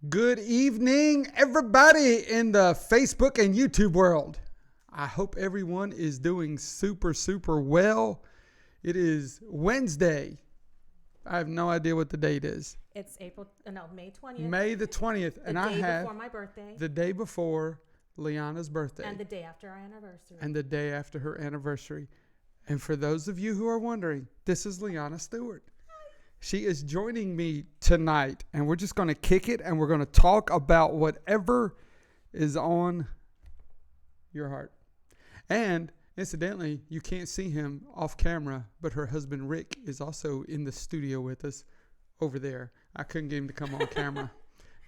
Good evening, everybody in the Facebook and YouTube world. I hope everyone is doing super well. It is Wednesday. I have no idea what the date is. It's May 20th. May the 20th. And I have before my birthday. the day before Liana's birthday. And the day after our anniversary. And the day after her anniversary. And for those of you who are wondering, this is Liana Stewart. She is joining me tonight, and we're just going to kick it, and we're going to talk about whatever is on your heart. And incidentally, you can't see him off camera, but her husband Rick is also in the studio with us over there. I couldn't get him to come on camera,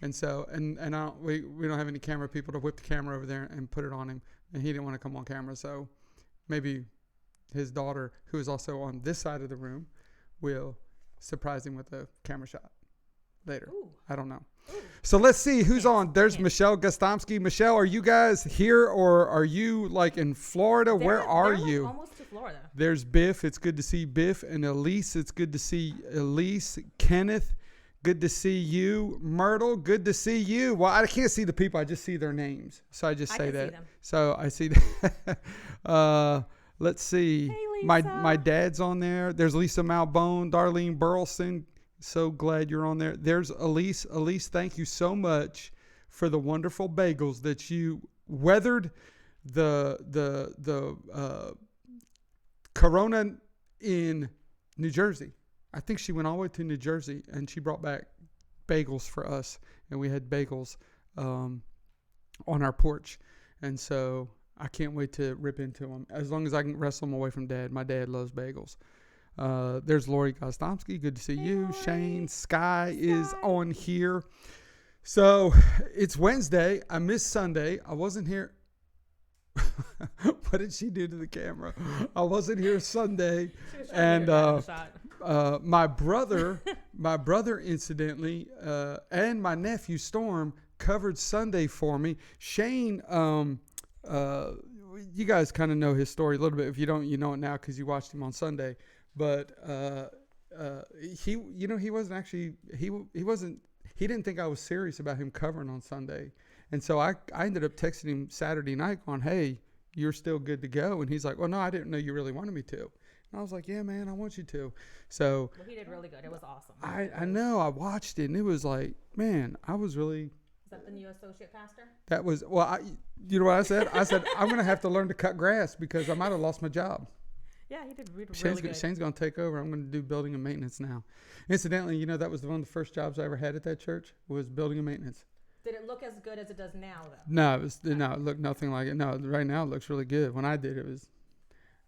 and so we don't have any camera people to whip the camera over there and put it on him, and he didn't want to come on camera. So maybe his daughter, who is also on this side of the room, will surprise him with a camera shot later. Ooh. I don't know. Ooh. So let's see who's on. There's Michelle Gostomski. Michelle, are you guys here or are you like in Florida? Where are you? Almost to Florida. There's Biff. It's good to see Biff. And Elise, it's good to see Elise. Kenneth, good to see you. Myrtle, good to see you. Well, I can't see the people. I just see their names. So I just say that. See them. So I see that. Let's see. Hey, Lisa. My dad's on there. There's Lisa Malbone, Darlene Burleson. So glad you're on there. There's Elise. Elise, thank you so much for the wonderful bagels that you weathered the Corona in New Jersey. I think she went all the way to New Jersey and she brought back bagels for us, and we had bagels on our porch, and so I can't wait to rip into them. As long as I can wrestle them away from Dad. My dad loves bagels. There's Lori Gostomski. Good to see you. Lori. Shane Sky is on here. So it's Wednesday. I missed Sunday. I wasn't here. What did she do to the camera? I wasn't here Sunday. And my brother incidentally, and my nephew Storm covered Sunday for me. Shane, you guys kind of know his story a little bit. If you don't, you know it now because you watched him on Sunday. But he didn't think I was serious about him covering on Sunday, and so I ended up texting him Saturday night, going, "Hey, you're still good to go?" And he's like, "Well, no, I didn't know you really wanted me to." And I was like, "Yeah, man, I want you to." So he did really good. It was awesome. I know. I watched it, and it was like, man, I was really. Is that the new associate pastor? That was you know what I said? I said I'm gonna have to learn to cut grass because I might have lost my job. Yeah, he did really good. Shane's going to take over. I'm going to do building and maintenance now. Incidentally, that was one of the first jobs I ever had at that church was building and maintenance. Did it look as good as it does now, though? No, it looked nothing like it. No, right now it looks really good. When I did,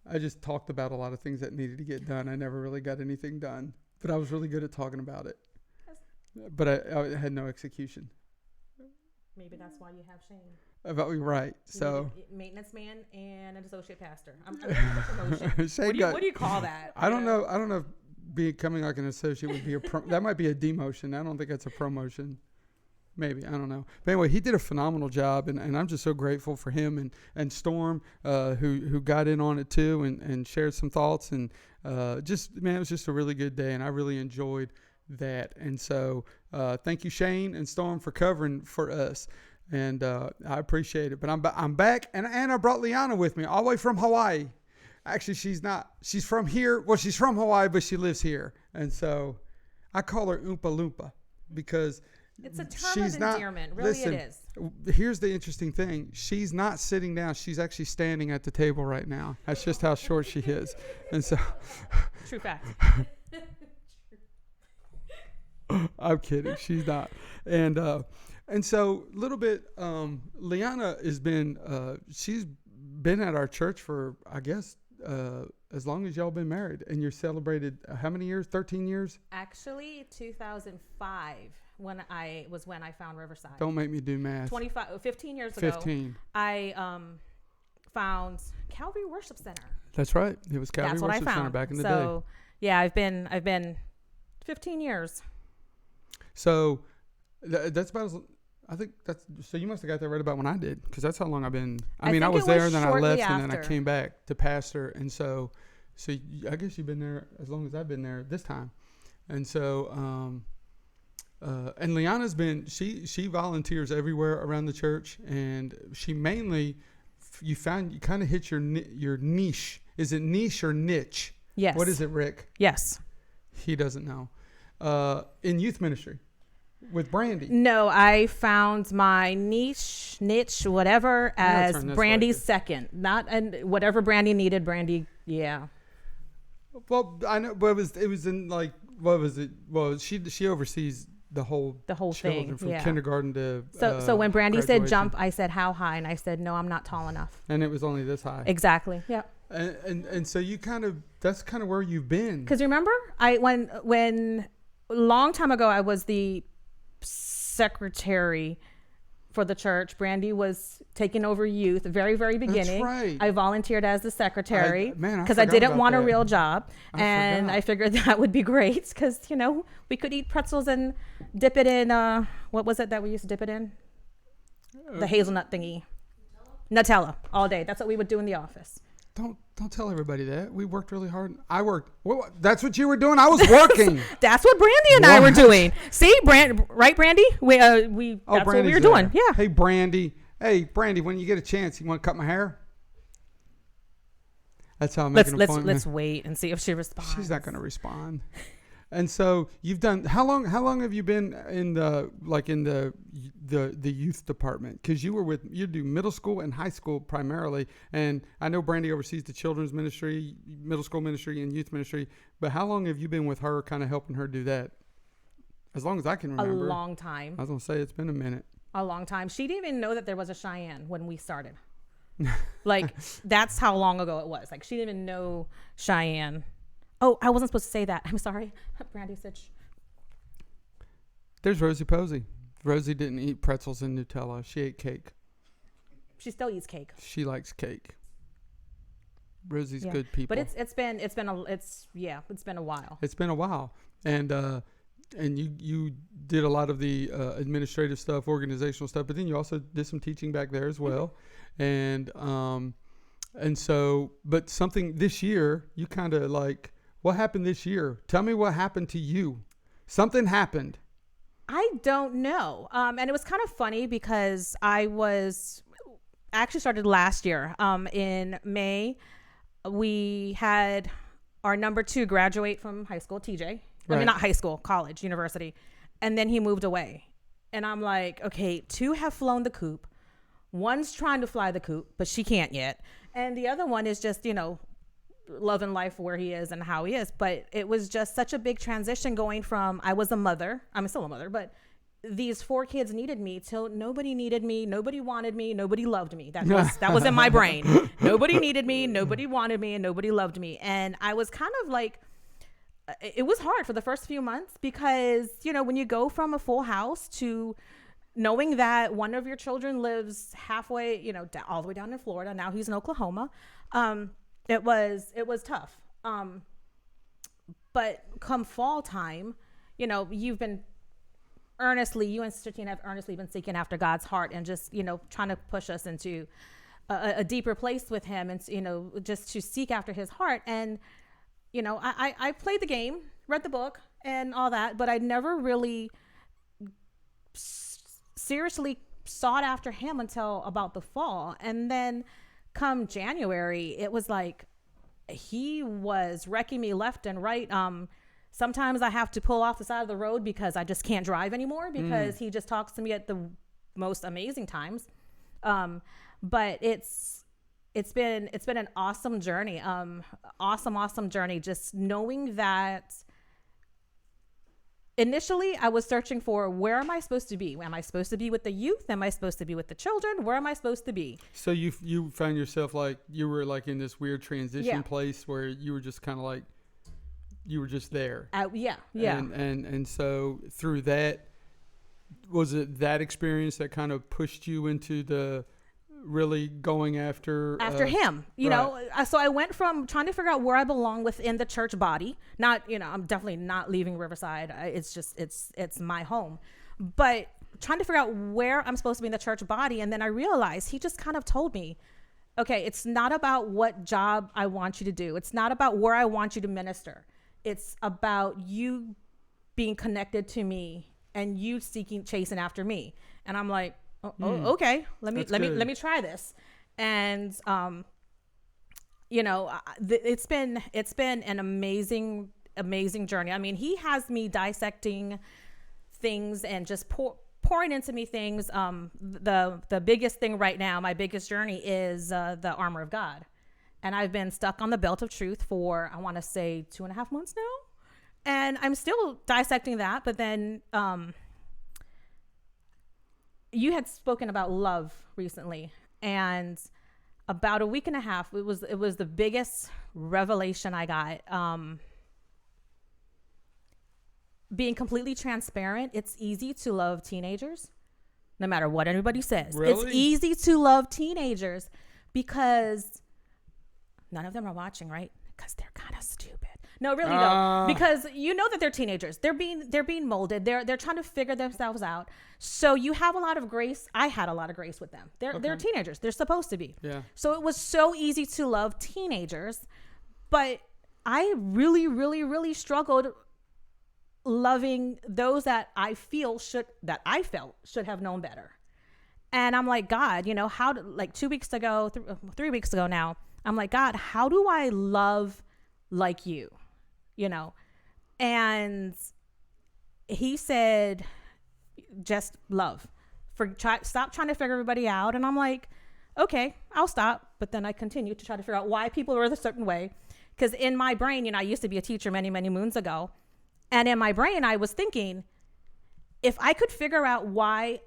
I just talked about a lot of things that needed to get done. I never really got anything done, but I was really good at talking about it. But I had no execution. Maybe that's why you have Shane. Right. So maintenance man and an associate pastor. I'm promotion. What do you call that? I don't know. I don't know if becoming like an associate would be that might be a demotion. I don't think that's a promotion. Maybe, I don't know. But anyway, he did a phenomenal job, and I'm just so grateful for him and Storm, who got in on it too and shared some thoughts, and it was just a really good day, and I really enjoyed that. And so thank you, Shane and Storm, for covering for us. And I appreciate it. But I'm back, and I brought Liana with me all the way from Hawaii. Actually, she's not. She's from here. Well, she's from Hawaii, but she lives here. And so I call her Oompa Loompa because it's a term of endearment. Really, listen, it is. Here's the interesting thing. She's not sitting down. She's actually standing at the table right now. That's just how short she is. And so True fact. I'm kidding. She's not. And so a little bit, Liana has been, she's been at our church for, I guess, as long as y'all been married. And you're celebrated how many years? 13 years? Actually, 2005 when I found Riverside. Don't make me do math. 15 years ago. 15. I found Calvary Worship Center. That's right. It was Calvary Worship Center back in the day. So, yeah, I've been 15 years. So that's about I think that's so. You must have got there right about when I did, because that's how long I've been. I mean, I was there, and then I left, and then I came back to pastor, and so I guess you've been there as long as I've been there this time, and so and Liana's been she volunteers everywhere around the church, and she mainly you kind of hit your niche. Is it niche or niche? Yes. What is it, Rick? Yes. He doesn't know. In youth ministry with Brandy. No, I found my niche, whatever, as Brandy's second. Not and whatever Brandy needed, Brandy. Yeah. Well, I know, but it was in like what was it? Well, she oversees the whole thing from kindergarten to so when Brandy said graduation. jump, I said how high, and I said no, I'm not tall enough. And it was only this high. Exactly. Yeah. And so you that's kind of where you've been. Because remember, when a long time ago I was the secretary for the church. Brandy was taking over youth, very, very beginning. That's right. I volunteered as the secretary because I forgot didn't about want a that. real job. And forgot. I figured that would be great because, we could eat pretzels and dip it in, what was it that we used to dip it in? The hazelnut thingy. Nutella all day. That's what we would do in the office. Don't tell everybody that. We worked really hard. I worked. That's what you were doing? I was working. That's what Brandy and I were doing. See, right, Brandy? That's what we were doing. Yeah. Hey, Brandy. When you get a chance, you want to cut my hair? That's how I'm making an appointment. Let's wait and see if she responds. She's not going to respond. And so you've done how long have you been in the youth department? Because you do middle school and high school primarily, and I know Brandy oversees the children's ministry, middle school ministry, and youth ministry. But how long have you been with her, kind of helping her do that? As long as I can remember. A long time. I was gonna say it's been a minute. A long time. She didn't even know that there was a Cheyenne when we started. Like that's how long ago it was. Like she didn't even know Cheyenne. Oh, I wasn't supposed to say that. I'm sorry. Brandy said. There's Rosie Posey. Rosie didn't eat pretzels and Nutella. She ate cake. She still eats cake. She likes cake. Rosie's good people. But it's been a while. It's been a while, and you did a lot of the administrative stuff, organizational stuff, but then you also did some teaching back there as well, and so, but something this year, you kind of like. What happened this year? Tell me what happened to you. Something happened. I don't know. And it was kind of funny because I actually started last year. In May, we had our number 2 graduate from high school, TJ. Right. I mean, not high school, college, university. And then he moved away. And I'm like, okay, 2 have flown the coop. One's trying to fly the coop, but she can't yet. And the other one is just, loving life where he is and how he is. But it was just such a big transition going from I was a mother, I'm still a mother, but these 4 kids needed me till nobody needed me, nobody wanted me, nobody loved me. That was in my brain. Nobody needed me, nobody wanted me, and nobody loved me. And I was kind of like, it was hard for the first few months because, when you go from a full house to knowing that one of your children lives halfway, all the way down in Florida, now he's in Oklahoma, it was tough. But come fall time, you've been you and Sister Tina have earnestly been seeking after God's heart and just, trying to push us into a deeper place with him and, just to seek after his heart. And, I played the game, read the book and all that, but I never really seriously sought after him until about the fall. And then come January, it was like he was wrecking me left and right. Sometimes I have to pull off the side of the road because I just can't drive anymore because he just talks to me at the most amazing times. But it's been an awesome journey. Awesome journey. Just knowing that initially I was searching for where am I supposed to be? Am I supposed to be with the youth? Am I supposed to be with the children? Where am I supposed to be? So you found yourself like you were like in this weird transition place where you were just kind of like you were just there. Yeah. And so through that, was it that experience that kind of pushed you into the really going after him, so I went from trying to figure out where I belong within the church body. Not, I'm definitely not leaving Riverside. It's just, it's my home, but trying to figure out where I'm supposed to be in the church body. And then I realized he just kind of told me, okay, it's not about what job I want you to do. It's not about where I want you to minister. It's about you being connected to me and you chasing after me. And I'm like, Hmm. okay, let me That's good. let me try this. And it's been an amazing journey. I mean, he has me dissecting things and just pouring into me things. The biggest thing right now, my biggest journey is the armor of God. And I've been stuck on the belt of truth for, I want to say, 2.5 months now. And I'm still dissecting that. But then you had spoken about love recently. And about a week and a half, it was the biggest revelation I got. Being completely transparent, it's easy to love teenagers, no matter what anybody says. Really? It's easy to love teenagers because none of them are watching, right? Because they're kind of stupid. No, really though, because you know that they're teenagers. They're being molded. They're trying to figure themselves out. So you have a lot of grace. I had a lot of grace with them. They're teenagers. They're supposed to be. Yeah. So it was so easy to love teenagers, but I really, really, really struggled loving those that I felt should have known better. And I'm like, God, how to, like 2 weeks ago, 3 weeks ago now, I'm like, God, how do I love like you? And he said, just love. Stop trying to figure everybody out. And I'm like, okay, I'll stop. But then I continue to try to figure out why people are a certain way. Because in my brain, I used to be a teacher many, many moons ago. And in my brain, I was thinking, if I could figure out why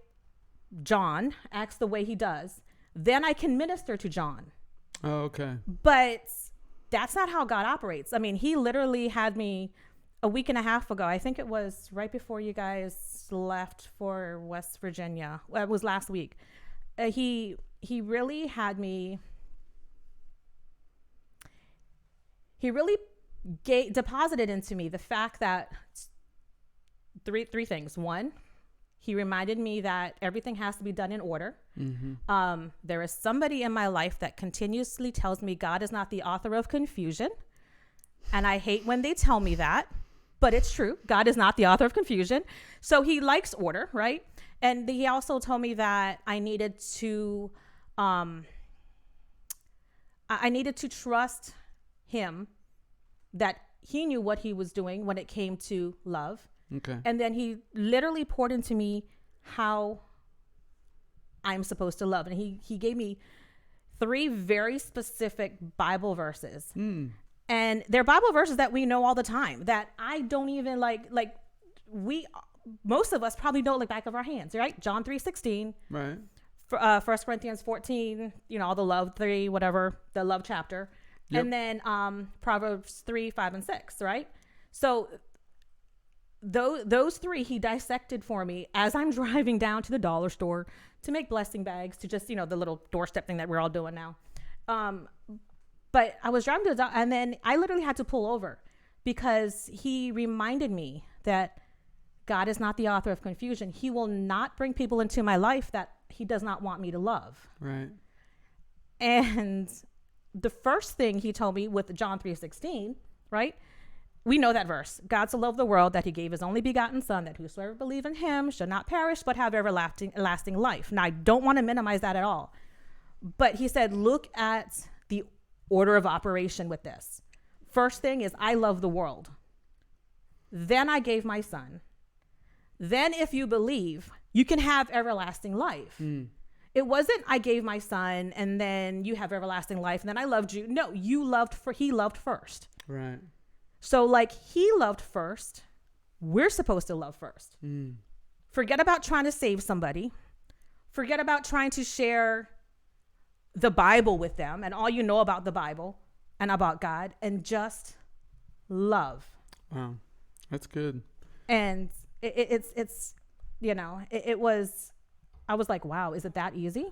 John acts the way he does, then I can minister to John. Oh, okay. But that's not how God operates. I mean, he literally had me a week and a half ago. I think it was right before you guys left for West Virginia. Well, it was last week. He really had me. He really deposited into me the fact that three things. One, he reminded me that everything has to be done in order. Mm-hmm. There is somebody in my life that continuously tells me God is not the author of confusion. And I hate when they tell me that, but it's true. God is not the author of confusion. So he likes order, right? And he also told me that I needed to trust him, that he knew what he was doing when it came to love. Okay. And then he literally poured into me how I'm supposed to love. And he gave me 3 very specific Bible verses. And they're Bible verses that we know all the time, that I don't even most of us probably know like back of our hands, right? John 3:16. Right. 1 Corinthians 14, all the love 3, whatever, the love chapter. Yep. And then Proverbs 3, 5, and 6, right? So those 3 he dissected for me as I'm driving down to the dollar store to make blessing bags, to just, the little doorstep thing that we're all doing now. But I was driving and then I literally had to pull over because he reminded me that God is not the author of confusion. He will not bring people into my life that he does not want me to love. Right. And the first thing he told me with John 3:16, right? We know that verse. God so loved the world that he gave his only begotten son, that whosoever believe in him should not perish, but have everlasting life. Now, I don't want to minimize that at all. But he said, look at the order of operation with this. First thing is, I love the world. Then I gave my son. Then if you believe, you can have everlasting life. It wasn't I gave my son and then you have everlasting life and then I loved you. No, he loved first. Right. So like he loved first, we're supposed to love first. Forget about trying to save somebody. Forget about trying to share the Bible with them and all you know about the Bible and about God, and just love. Wow. That's good. And it was, I was like, wow, is it that easy?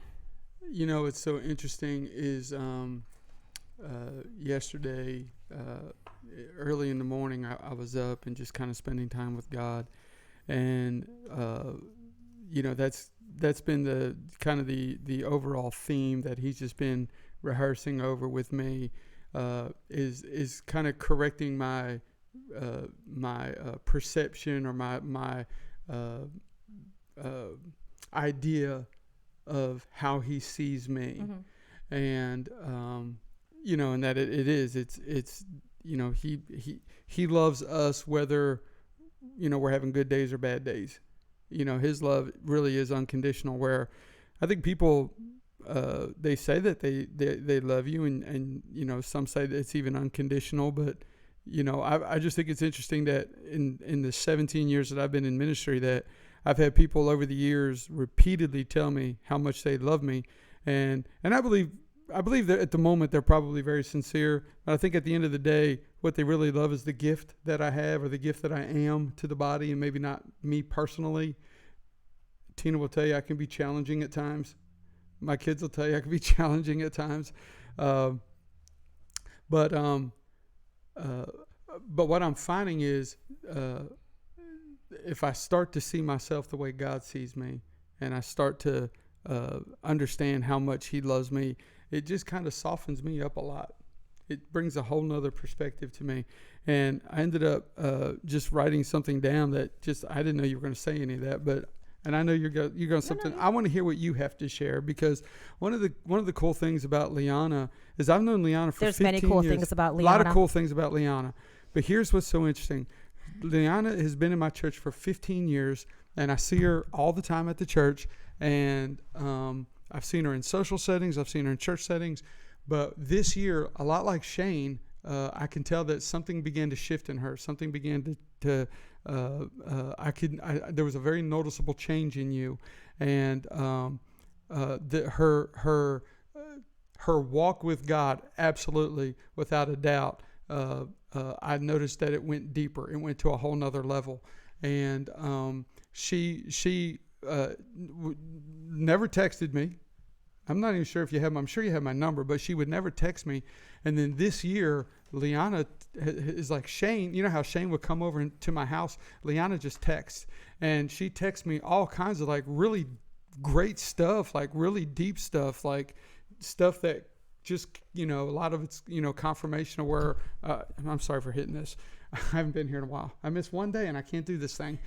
It's so interesting is yesterday, early in the morning, I was up and just kind of spending time with God. And, that's been the kind of the overall theme that he's just been rehearsing over with me, is kind of correcting my perception or my idea of how he sees me. Mm-hmm. And and that it's he loves us whether we're having good days or bad days. His love really is unconditional, where I think people they say that they love you, and some say that it's even unconditional, but I just think it's interesting that in the 17 years that I've been in ministry, that I've had people over the years repeatedly tell me how much they love me, and I believe that at the moment they're probably very sincere, but I think at the end of the day, what they really love is the gift that I have, or the gift that I am to the body, and maybe not me personally. Tina will tell you I can be challenging at times. My kids will tell you I can be challenging at times. But what I'm finding is if I start to see myself the way God sees me, and I start to understand how much he loves me, it just kind of softens me up a lot. It brings a whole nother perspective to me. And I ended up just writing something down that I didn't know you were going to say any of that, and I know you're going something. I want to hear what you have to share, because one of the cool things about Liana is I've known Liana for 15 years. There's many cool things about Liana. A lot of cool things about Liana. But here's what's so interesting. Liana has been in my church for 15 years, and I see her all the time at the church, and I've seen her in social settings, I've seen her in church settings, but this year, a lot like Shane, I can tell that something began to shift in her. Something began to there was a very noticeable change in you, and her walk with God, absolutely, without a doubt. I noticed that it went deeper. It went to a whole nother level, and she never texted me. I'm not even sure if you have. I'm sure you have my number, but she would never text me. And then this year, Liana is like Shane. You know how Shane would come over to my house? Liana just texts, and she texts me all kinds of like really great stuff, like really deep stuff, like stuff that just a lot of it's confirmation of where. I'm sorry for hitting this. I haven't been here in a while. I missed one day and I can't do this thing.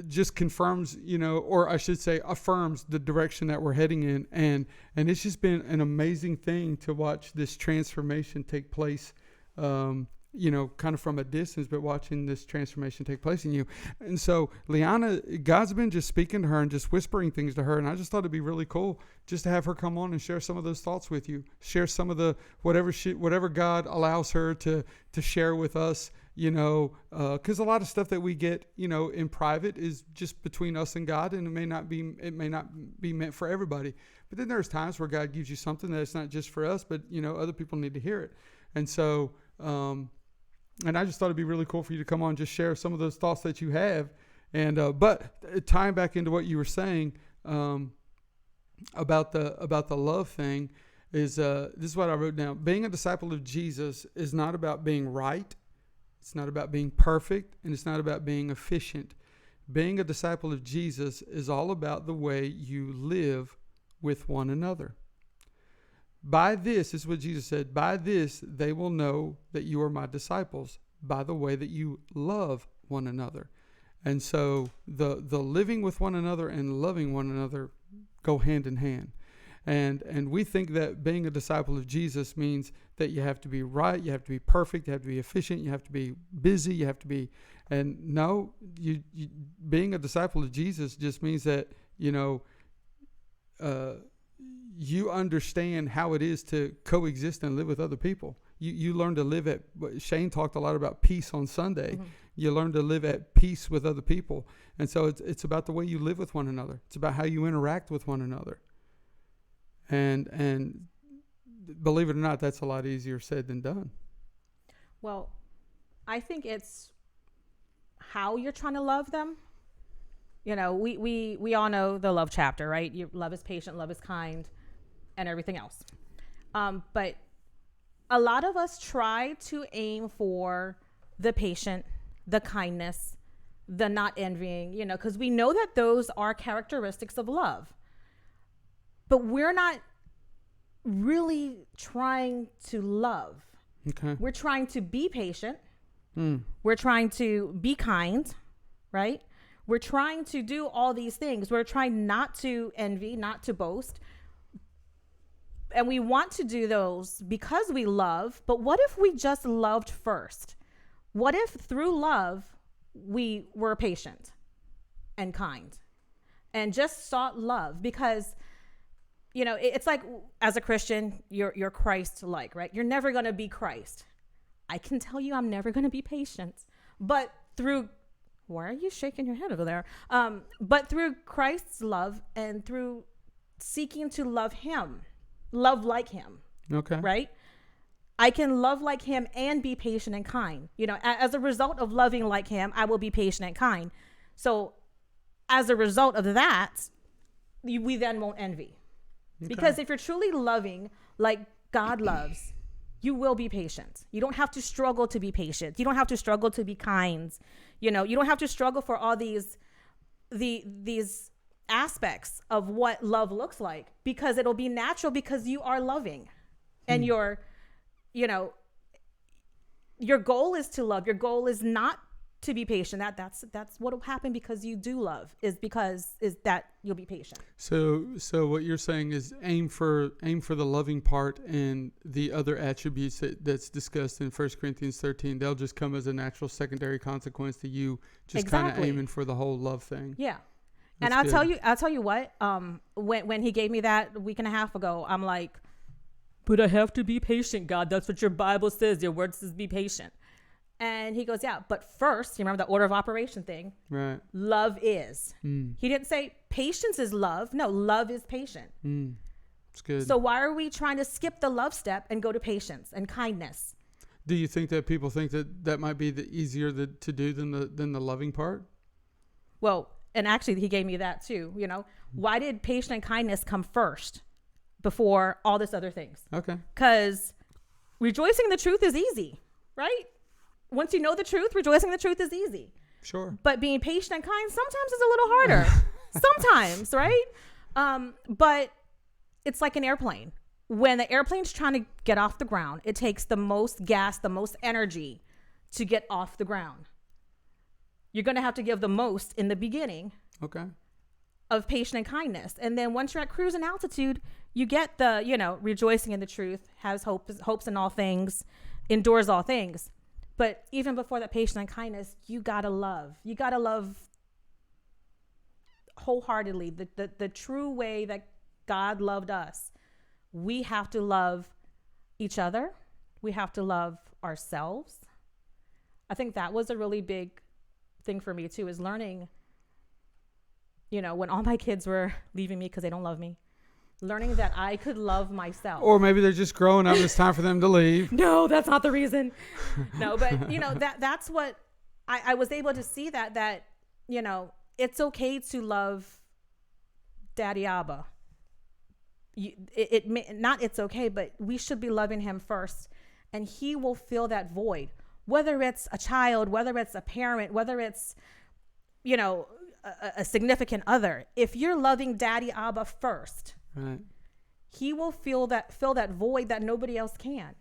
Just confirms, or I should say affirms the direction that we're heading in. And it's just been an amazing thing to watch this transformation take place, kind of from a distance, but watching this transformation take place in you. And so Liana, God's been just speaking to her and just whispering things to her. And I just thought it'd be really cool just to have her come on and share some of those thoughts with you, share some of the, whatever God allows her to share with us, cause a lot of stuff that we get, in private is just between us and God, and it may not be meant for everybody. But then there's times where God gives you something that's not just for us, but other people need to hear it. And so, and I just thought it'd be really cool for you to come on and just share some of those thoughts that you have. And but tying back into what you were saying about the love thing is this is what I wrote down. Being a disciple of Jesus is not about being right. It's not about being perfect, and it's not about being efficient. Being a disciple of Jesus is all about the way you live with one another. By this is what Jesus said, by this they will know that you are my disciples, by the way that you love one another. And so the living with one another and loving one another go hand in hand. And we think that being a disciple of Jesus means that you have to be right, you have to be perfect, you have to be efficient, you have to be busy, you have to be, and no, you being a disciple of Jesus just means that, you understand how it is to coexist and live with other people. You learn to live at, Shane talked a lot about peace on Sunday. Mm-hmm. You learn to live at peace with other people. And so it's about the way you live with one another. It's about how you interact with one another. And believe it or not, that's a lot easier said than done. Well, I think it's how you're trying to love them. We all know the love chapter, right? Love is patient, love is kind, and everything else. But a lot of us try to aim for the patient, the kindness, the not envying, because we know that those are characteristics of love. But we're not really trying to love. Okay. We're trying to be patient. We're trying to be kind, right? We're trying to do all these things. We're trying not to envy, not to boast. And we want to do those because we love. But what if we just loved first? What if through love, we were patient and kind and just sought love? Because, you know, it's like, as a Christian, you're Christ-like, right? You're never going to be Christ. I can tell you I'm never going to be patient. But through, why are you shaking your head over there? But through Christ's love and through seeking to love him, love like him. Okay. Right? I can love like him and be patient and kind. You know, as a result of loving like him, I will be patient and kind. So as a result of that, we then won't envy. Okay. Because if you're truly loving like God loves, you will be patient. You don't have to struggle to be patient. You don't have to struggle to be kind. You know, you don't have to struggle for all these aspects of what love looks like, because it'll be natural because you are loving. And your goal is to love. Your goal is not to be patient. That's what will happen because you do love, is that you'll be patient. So what you're saying is aim for the loving part, and the other attributes that's discussed in 1 Corinthians 13, they'll just come as a natural secondary consequence to you just kind of aiming for the whole love thing. Yeah. That's and I'll good. tell you what, when he gave me that a week and a half ago, I'm like, but I have to be patient, God. That's what your Bible says. Your word says be patient. And he goes, yeah, but first, you remember the order of operation thing? Right. Love is. He didn't say patience is love. No, love is patient. It's good. So why are we trying to skip the love step and go to patience and kindness? Do you think that people think that might be the easier to do than the loving part? Well, and actually he gave me that too. You know, why did patience and kindness come first before all this other things? Okay. Because rejoicing in the truth is easy, right? Once you know the truth, rejoicing in the truth is easy. Sure. But being patient and kind sometimes is a little harder. Sometimes, right? But it's like an airplane. When the airplane's trying to get off the ground, it takes the most gas, the most energy to get off the ground. You're going to have to give the most in the beginning. Okay. Of patience and kindness. And then once you're at cruising altitude, you get the, rejoicing in the truth, has hopes in all things, endures all things. But even before that patience and kindness, you got to love. You got to love wholeheartedly, the true way that God loved us. We have to love each other. We have to love ourselves. I think that was a really big thing for me too, is learning, when all my kids were leaving me because they don't love me, learning that I could love myself. Or maybe they're just growing up and it's time for them to leave. No, that's not the reason. No, but that's what I was able to see, that it's okay to love Daddy Abba. It's okay, but we should be loving him first, and he will fill that void, whether it's a child, whether it's a parent, whether it's, a significant other. If you're loving Daddy Abba first, right, he will fill that void that nobody else can,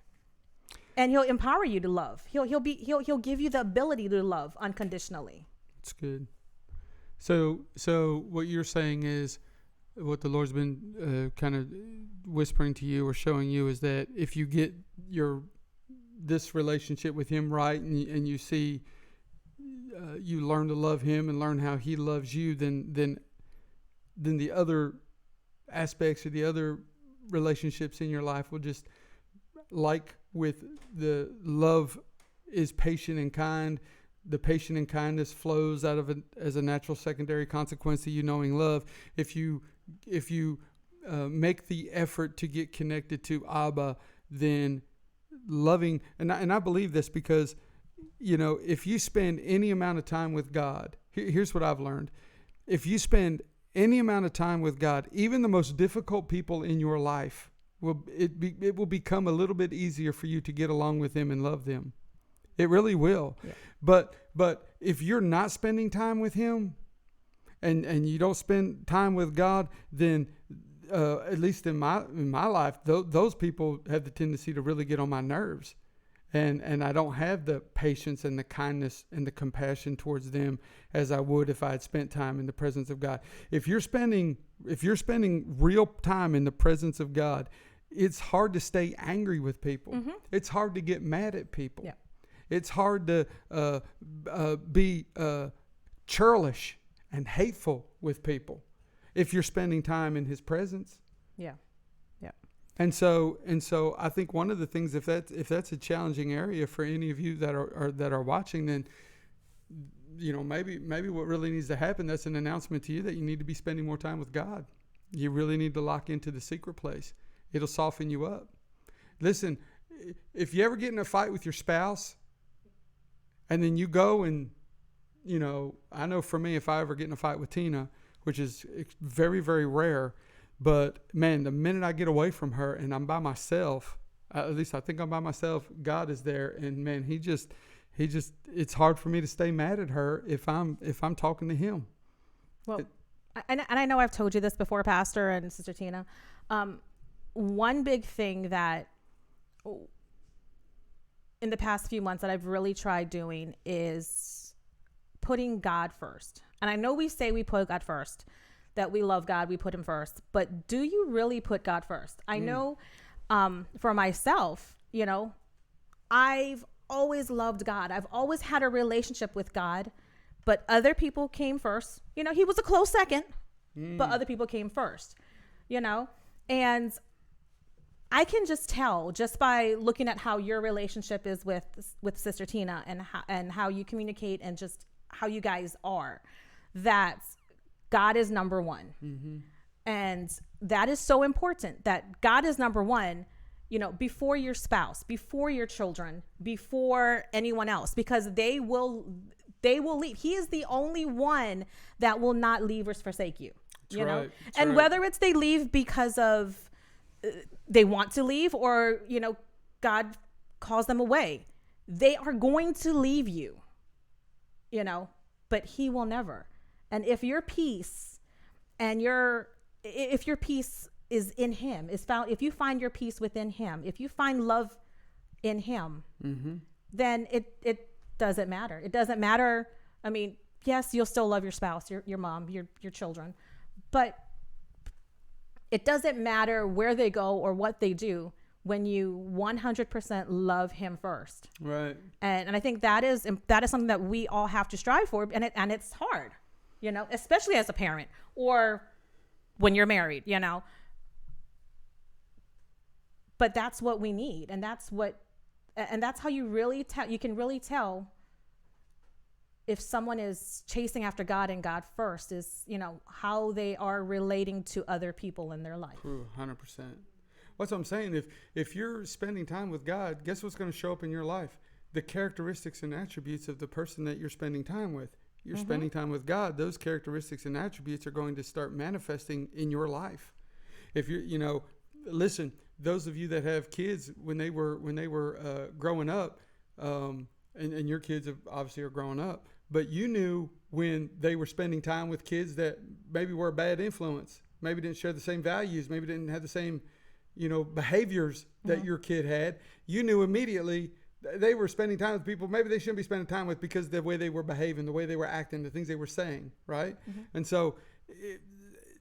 and he'll empower you to love. He'll give you the ability to love unconditionally. That's good. So what you're saying is, what the Lord's been kind of whispering to you or showing you is that if you get this relationship with him right, and you see, you learn to love him and learn how he loves you, then the other aspects or the other relationships in your life will just, like with the love is patient and kind, the patient and kindness flows out of it as a natural secondary consequence to you knowing love. If you make the effort to get connected to Abba, then loving, and I believe this because, if you spend any amount of time with God, here's what I've learned. If you spend any amount of time with God, even the most difficult people in your life, it will become a little bit easier for you to get along with them and love them. It really will. Yeah. But if you're not spending time with him, and you don't spend time with God, then at least in my life, those people have the tendency to really get on my nerves. and I don't have the patience and the kindness and the compassion towards them as I would if I had spent time in the presence of God. If you're spending real time in the presence of God, it's hard to stay angry with people. It's hard to get mad at people. Yeah. It's hard to be churlish and hateful with people if you're spending time in His presence. Yeah. And so I think one of the things, if that's a challenging area for any of you that are watching, then maybe what really needs to happen, that's an announcement to you that you need to be spending more time with God. You really need to lock into the secret place. It'll soften you up. Listen, if you ever get in a fight with your spouse, and then you go and I know for me, if I ever get in a fight with Tina, which is very, very rare. But man, the minute I get away from her and I'm by myself, at least I think I'm by myself, God is there. And man, he just, it's hard for me to stay mad at her if I'm talking to Him. Well, and I know I've told you this before, Pastor and Sister Tina. One big thing that in the past few months that I've really tried doing is putting God first. And I know we say we put God first, that we love God, we put Him first. But do you really put God first? I know for myself, I've always loved God. I've always had a relationship with God, but other people came first. He was a close second, but other people came first, and I can just tell just by looking at how your relationship is with Sister Tina and how you communicate and just how you guys are, that God is number one. And that is so important, that God is number one, before your spouse, before your children, before anyone else, because they will leave. He is the only one that will not leave or forsake you, That's and right. whether it's they leave because of they want to leave or, God calls them away, they are going to leave you, but He will never. And if your peace if your peace is in Him, is found, if you find your peace within Him, if you find love in Him, then it doesn't matter. It doesn't matter. I mean, yes, you'll still love your spouse, your mom, your children, but it doesn't matter where they go or what they do when you 100% love Him first. Right. And I think that is something that we all have to strive for, and it's hard, especially as a parent or when you're married, But that's what we need, and that's how you really tell. You can really tell if someone is chasing after God and God first is, how they are relating to other people in their life. 100%. What's what I'm saying. If you're spending time with God, guess what's going to show up in your life? The characteristics and attributes of the person that you're spending time with. You're spending time with God. Those characteristics and attributes are going to start manifesting in your life. If you're, listen, those of you that have kids when they were growing up, and your kids obviously are growing up, but you knew when they were spending time with kids that maybe were a bad influence, maybe didn't share the same values, maybe didn't have the same, behaviors that your kid had. You knew immediately they were spending time with people maybe they shouldn't be spending time with because of the way they were behaving, the way they were acting, the things they were saying, right? And so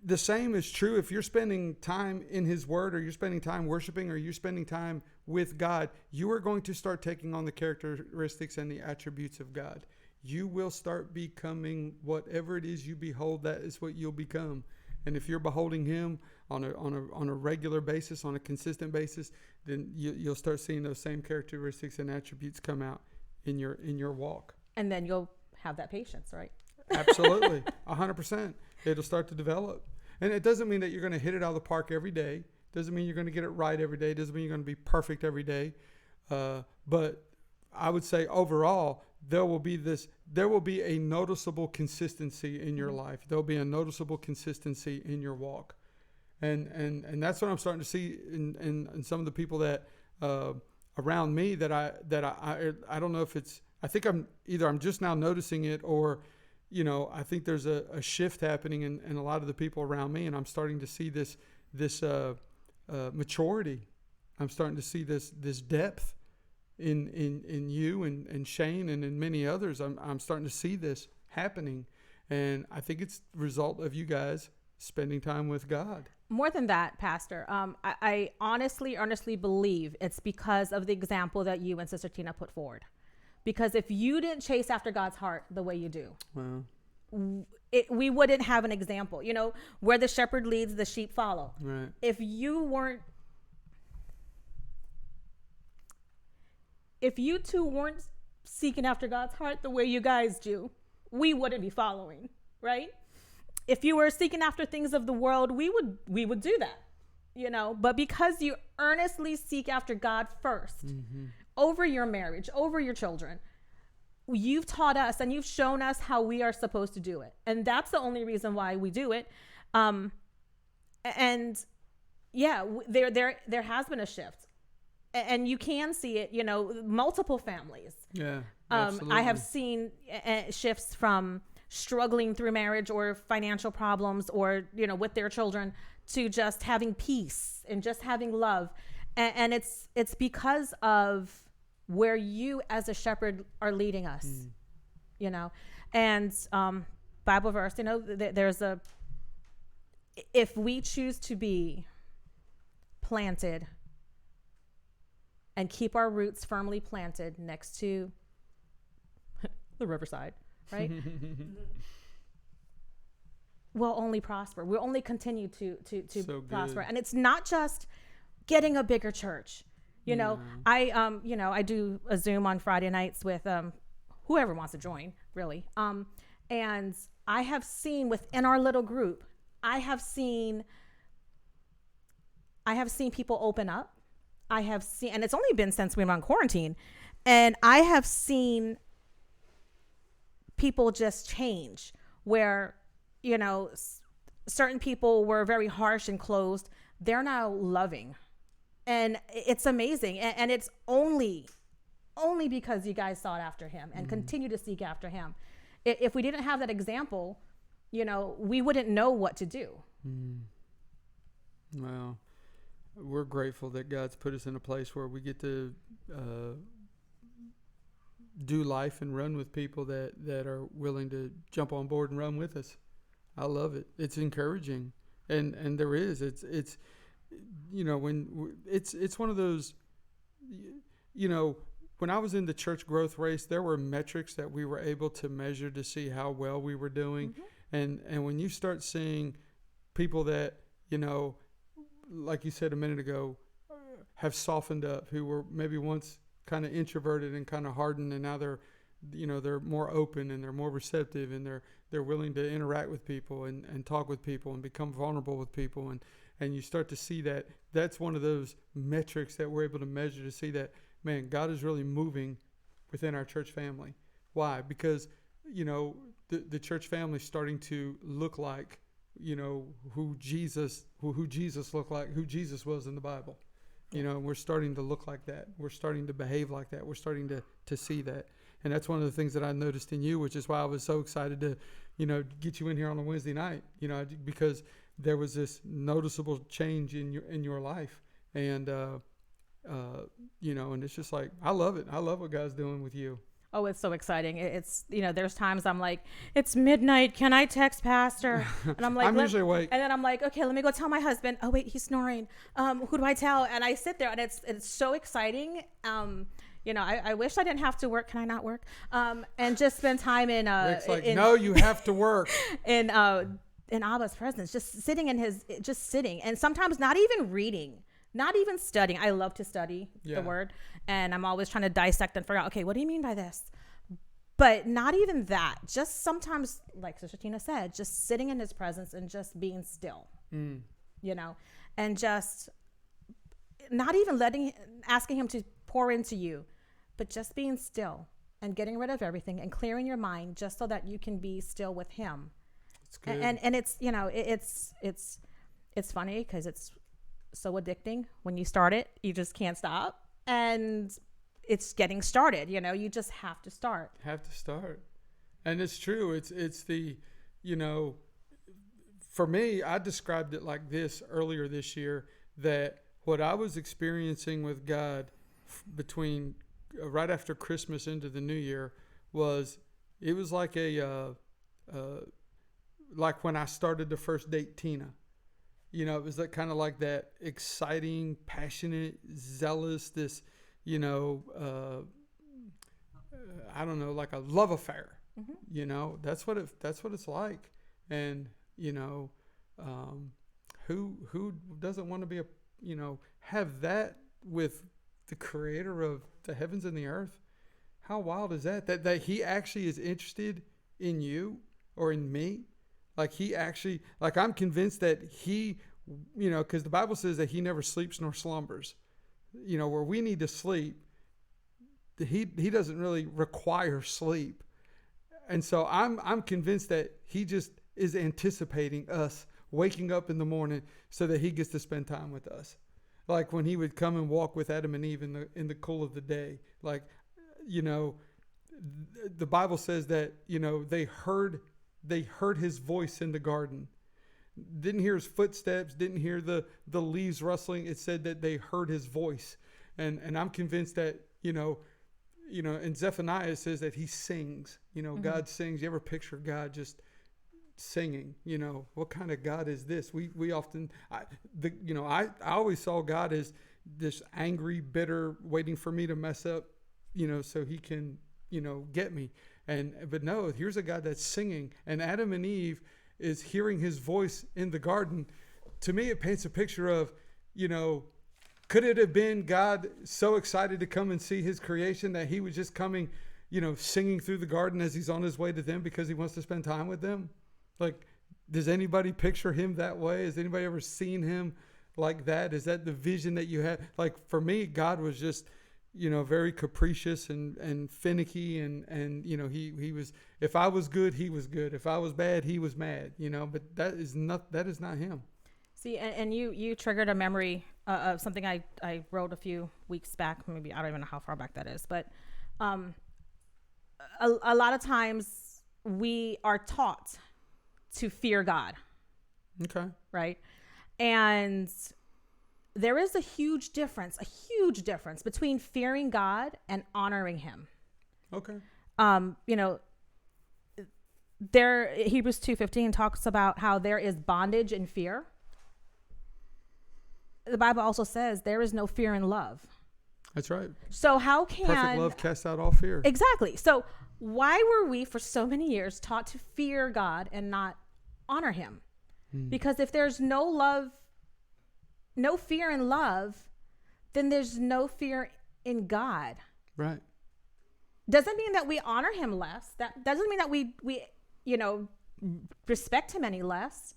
the same is true if you're spending time in His Word, or you're spending time worshiping, or you're spending time with God. You are going to start taking on the characteristics and the attributes of God. You will start becoming whatever it is you behold. That is what you'll become. And if you're beholding Him on a regular basis, on a consistent basis, then you'll start seeing those same characteristics and attributes come out in your walk. And then you'll have that patience, right? Absolutely, 100%. It'll start to develop, and it doesn't mean that you're going to hit it out of the park every day. Doesn't mean you're going to get it right every day. Doesn't mean you're going to be perfect every day. But I would say overall, there will be a noticeable consistency in your life. There'll be a noticeable consistency in your walk. And that's what I'm starting to see in some of the people that around me that I don't know if it's, I think I'm just now noticing it, or I think there's a shift happening in a lot of the people around me, and I'm starting to see this maturity. I'm starting to see this depth in you and Shane and in many others. I'm starting to see this happening, and I think it's the result of you guys spending time with God. More than that, Pastor, I honestly, earnestly believe it's because of the example that you and Sister Tina put forward. Because if you didn't chase after God's heart the way you do, Wow. we wouldn't have an example. You know, where the shepherd leads, the sheep follow. Right. If you two weren't seeking after God's heart the way you guys do, we wouldn't be following, right? If you were seeking after things of the world, we would do that, you know. But because you earnestly seek after God first, over your marriage, over your children, you've taught us and you've shown us how we are supposed to do it, and that's the only reason why we do it. And yeah, there has been a shift, and you can see it, you know, multiple families. Yeah. Absolutely. I have seen shifts from struggling through marriage or financial problems or, you know, with their children to just having peace and just having love. And it's because of where you as a shepherd are leading us, you know. And Bible verse, you know, if we choose to be planted and keep our roots firmly planted next to the riverside, right? We'll only prosper. We'll only continue to So prosper. good. And it's not just getting a bigger church. You know, I do a Zoom on Friday nights with whoever wants to join, really. And I have seen within our little group, I have seen people open up. I have seen, and it's only been since we were on quarantine, and I have seen people just change where, you know, certain people were very harsh and closed. They're now loving, and it's amazing. And it's only because you guys sought after him and continue to seek after him. If we didn't have that example, you know, we wouldn't know what to do. Well, we're grateful that God's put us in a place where we get to do life and run with people that are willing to jump on board and run with us. I love it. It's encouraging, and there is. It's you know, it's one of those, you know, when I was in the church growth race, there were metrics that we were able to measure to see how well we were doing, and when you start seeing people that, you know, like you said a minute ago, have softened up, who were maybe once kind of introverted and kind of hardened, and now they're more open and they're more receptive, and they're willing to interact with people and talk with people and become vulnerable with people, and you start to see that that's one of those metrics that we're able to measure to see that, man, God is really moving within our church family. Why? Because, you know, the church family is starting to look like, you know, who Jesus looked like, who Jesus was in the Bible. You know, we're starting to look like that. We're starting to behave like that. We're starting to see that. And that's one of the things that I noticed in you, which is why I was so excited to, you know, get you in here on a Wednesday night, you know, because there was this noticeable change in your life. And, you know, and it's just like, I love it. I love what God's doing with you. Oh, it's so exciting. It's, you know, there's times I'm like, it's midnight. Can I text Pastor? And I'm like, I'm usually awake. And then I'm like, okay, let me go tell my husband. Oh, wait, he's snoring. Who do I tell? And I sit there, and it's so exciting. You know, I wish I didn't have to work. Can I not work? And just spend time in, Rick's like, no, you have to work. in Abba's presence, just sitting just sitting. And sometimes not even reading, not even studying. I love to study the word, and I'm always trying to dissect and figure out, okay, what do you mean by this? But not even that. Just sometimes, like Sister Tina said, just sitting in his presence and just being still, you know, and just not even asking him to pour into you, but just being still and getting rid of everything and clearing your mind just so that you can be still with him. It's good. And it's, you know, it's funny because it's so addicting. When you start it, you just can't stop, and it's getting started. You know, you just have to start. And it's true. It's the, you know, for me, I described it like this earlier this year, that what I was experiencing with God between right after Christmas into the New Year was like like when I started to first date Tina. You know, it was that kind of like that exciting, passionate, zealous, this, you know, I don't know, like a love affair. Mm-hmm. You know, that's what it's like. And, you know, who doesn't want to be have that with the creator of the heavens and the earth? How wild is that? That he actually is interested in you or in me. Like he actually, like I'm convinced that he, you know, because the Bible says that he never sleeps nor slumbers. You know, where we need to sleep, he doesn't really require sleep. And so I'm convinced that he just is anticipating us waking up in the morning so that he gets to spend time with us. Like when he would come and walk with Adam and Eve in the cool of the day. Like, you know, the Bible says that, you know, they heard his voice in the garden. Didn't hear his footsteps, didn't hear the leaves rustling. It said that they heard his voice. And I'm convinced that, you know, in Zephaniah it says that he sings. You know, mm-hmm. God sings. You ever picture God just singing? You know, what kind of God is this? We often, I always saw God as this angry, bitter, waiting for me to mess up, you know, so he can, you know, get me. But no, here's a God that's singing. And Adam and Eve is hearing his voice in the garden. To me, it paints a picture of, you know, could it have been God so excited to come and see his creation that he was just coming, you know, singing through the garden as he's on his way to them because he wants to spend time with them? Like, does anybody picture him that way? Has anybody ever seen him like that? Is that the vision that you had? Like, for me, God was just, you know, very capricious and finicky. And you know, he was, if I was good, he was good. If I was bad, he was mad, you know, but that is not him. See, and you triggered a memory of something I wrote a few weeks back. Maybe I don't even know how far back that is, but a lot of times we are taught to fear God. Okay. Right. And there is a huge difference between fearing God and honoring him. Okay. You know, Hebrews 2:15 talks about how there is bondage in fear. The Bible also says there is no fear in love. That's right. So how can perfect love cast out all fear? Exactly. So why were we for so many years taught to fear God and not honor him? Because if there's no love, no fear in love, then there's no fear in God. Right. Doesn't mean that we honor him less. That doesn't mean that we you know, respect him any less.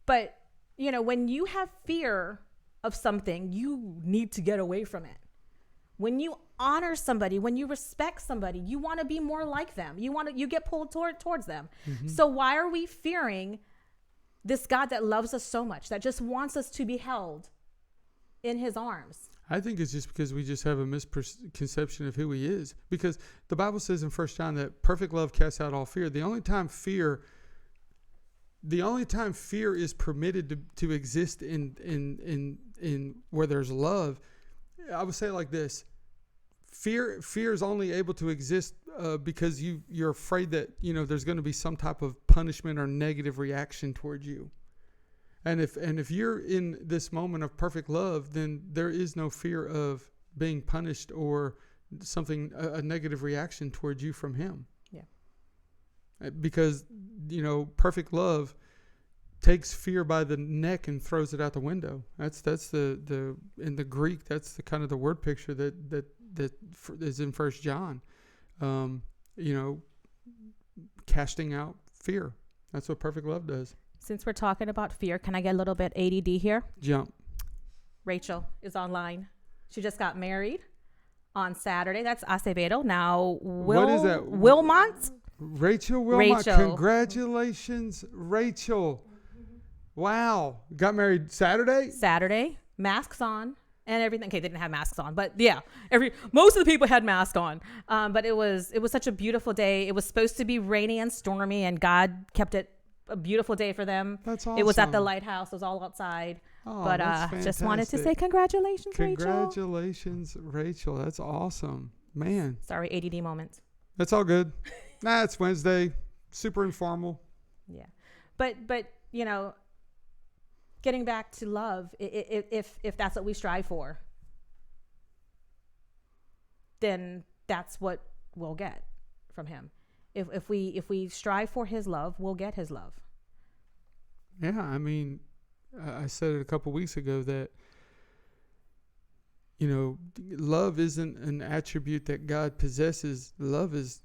But, you know, when you have fear of something, you need to get away from it. When you honor somebody, when you respect somebody, you want to be more like them. You get pulled towards them. Mm-hmm. So why are we fearing this God that loves us so much, that just wants us to be held in his arms? I think it's just because we just have a misconception of who he is. Because the Bible says in 1 John that perfect love casts out all fear. The only time fear is permitted to exist in where there's love, I would say it like this: fear is only able to exist because you're afraid that, you know, there's going to be some type of punishment or negative reaction towards you. And if you're in this moment of perfect love, then there is no fear of being punished or something, a negative reaction towards you from him. Yeah. Because, you know, perfect love takes fear by the neck and throws it out the window. That's the in the Greek, that's the kind of the word picture that is in 1 John. You know, casting out fear. That's what perfect love does. Since we're talking about fear, can I get a little bit ADD here? Jump. Rachel is online. She just got married on Saturday. That's Acevedo. Now, what is that? Wilmont? Rachel Wilmont. Congratulations, Rachel. Wow. Got married Saturday? Saturday. Masks on and everything. Okay, they didn't have masks on, but yeah, most of the people had masks on. But it was such a beautiful day. It was supposed to be rainy and stormy, and God kept it a beautiful day for them. That's awesome. It was at the lighthouse. It was all outside. Oh, But that's just wanted to say fantastic. congratulations, Rachel. Congratulations, Rachel. That's awesome. Man, Sorry, ADD moment. that's all good. Nah, it's Wednesday. Super informal. Yeah, but getting back to love, if that's what we strive for, then that's what we'll get from him. If we strive for his love, we'll get his love. Yeah, I mean, I said it a couple weeks ago that, love isn't an attribute that God possesses. Love is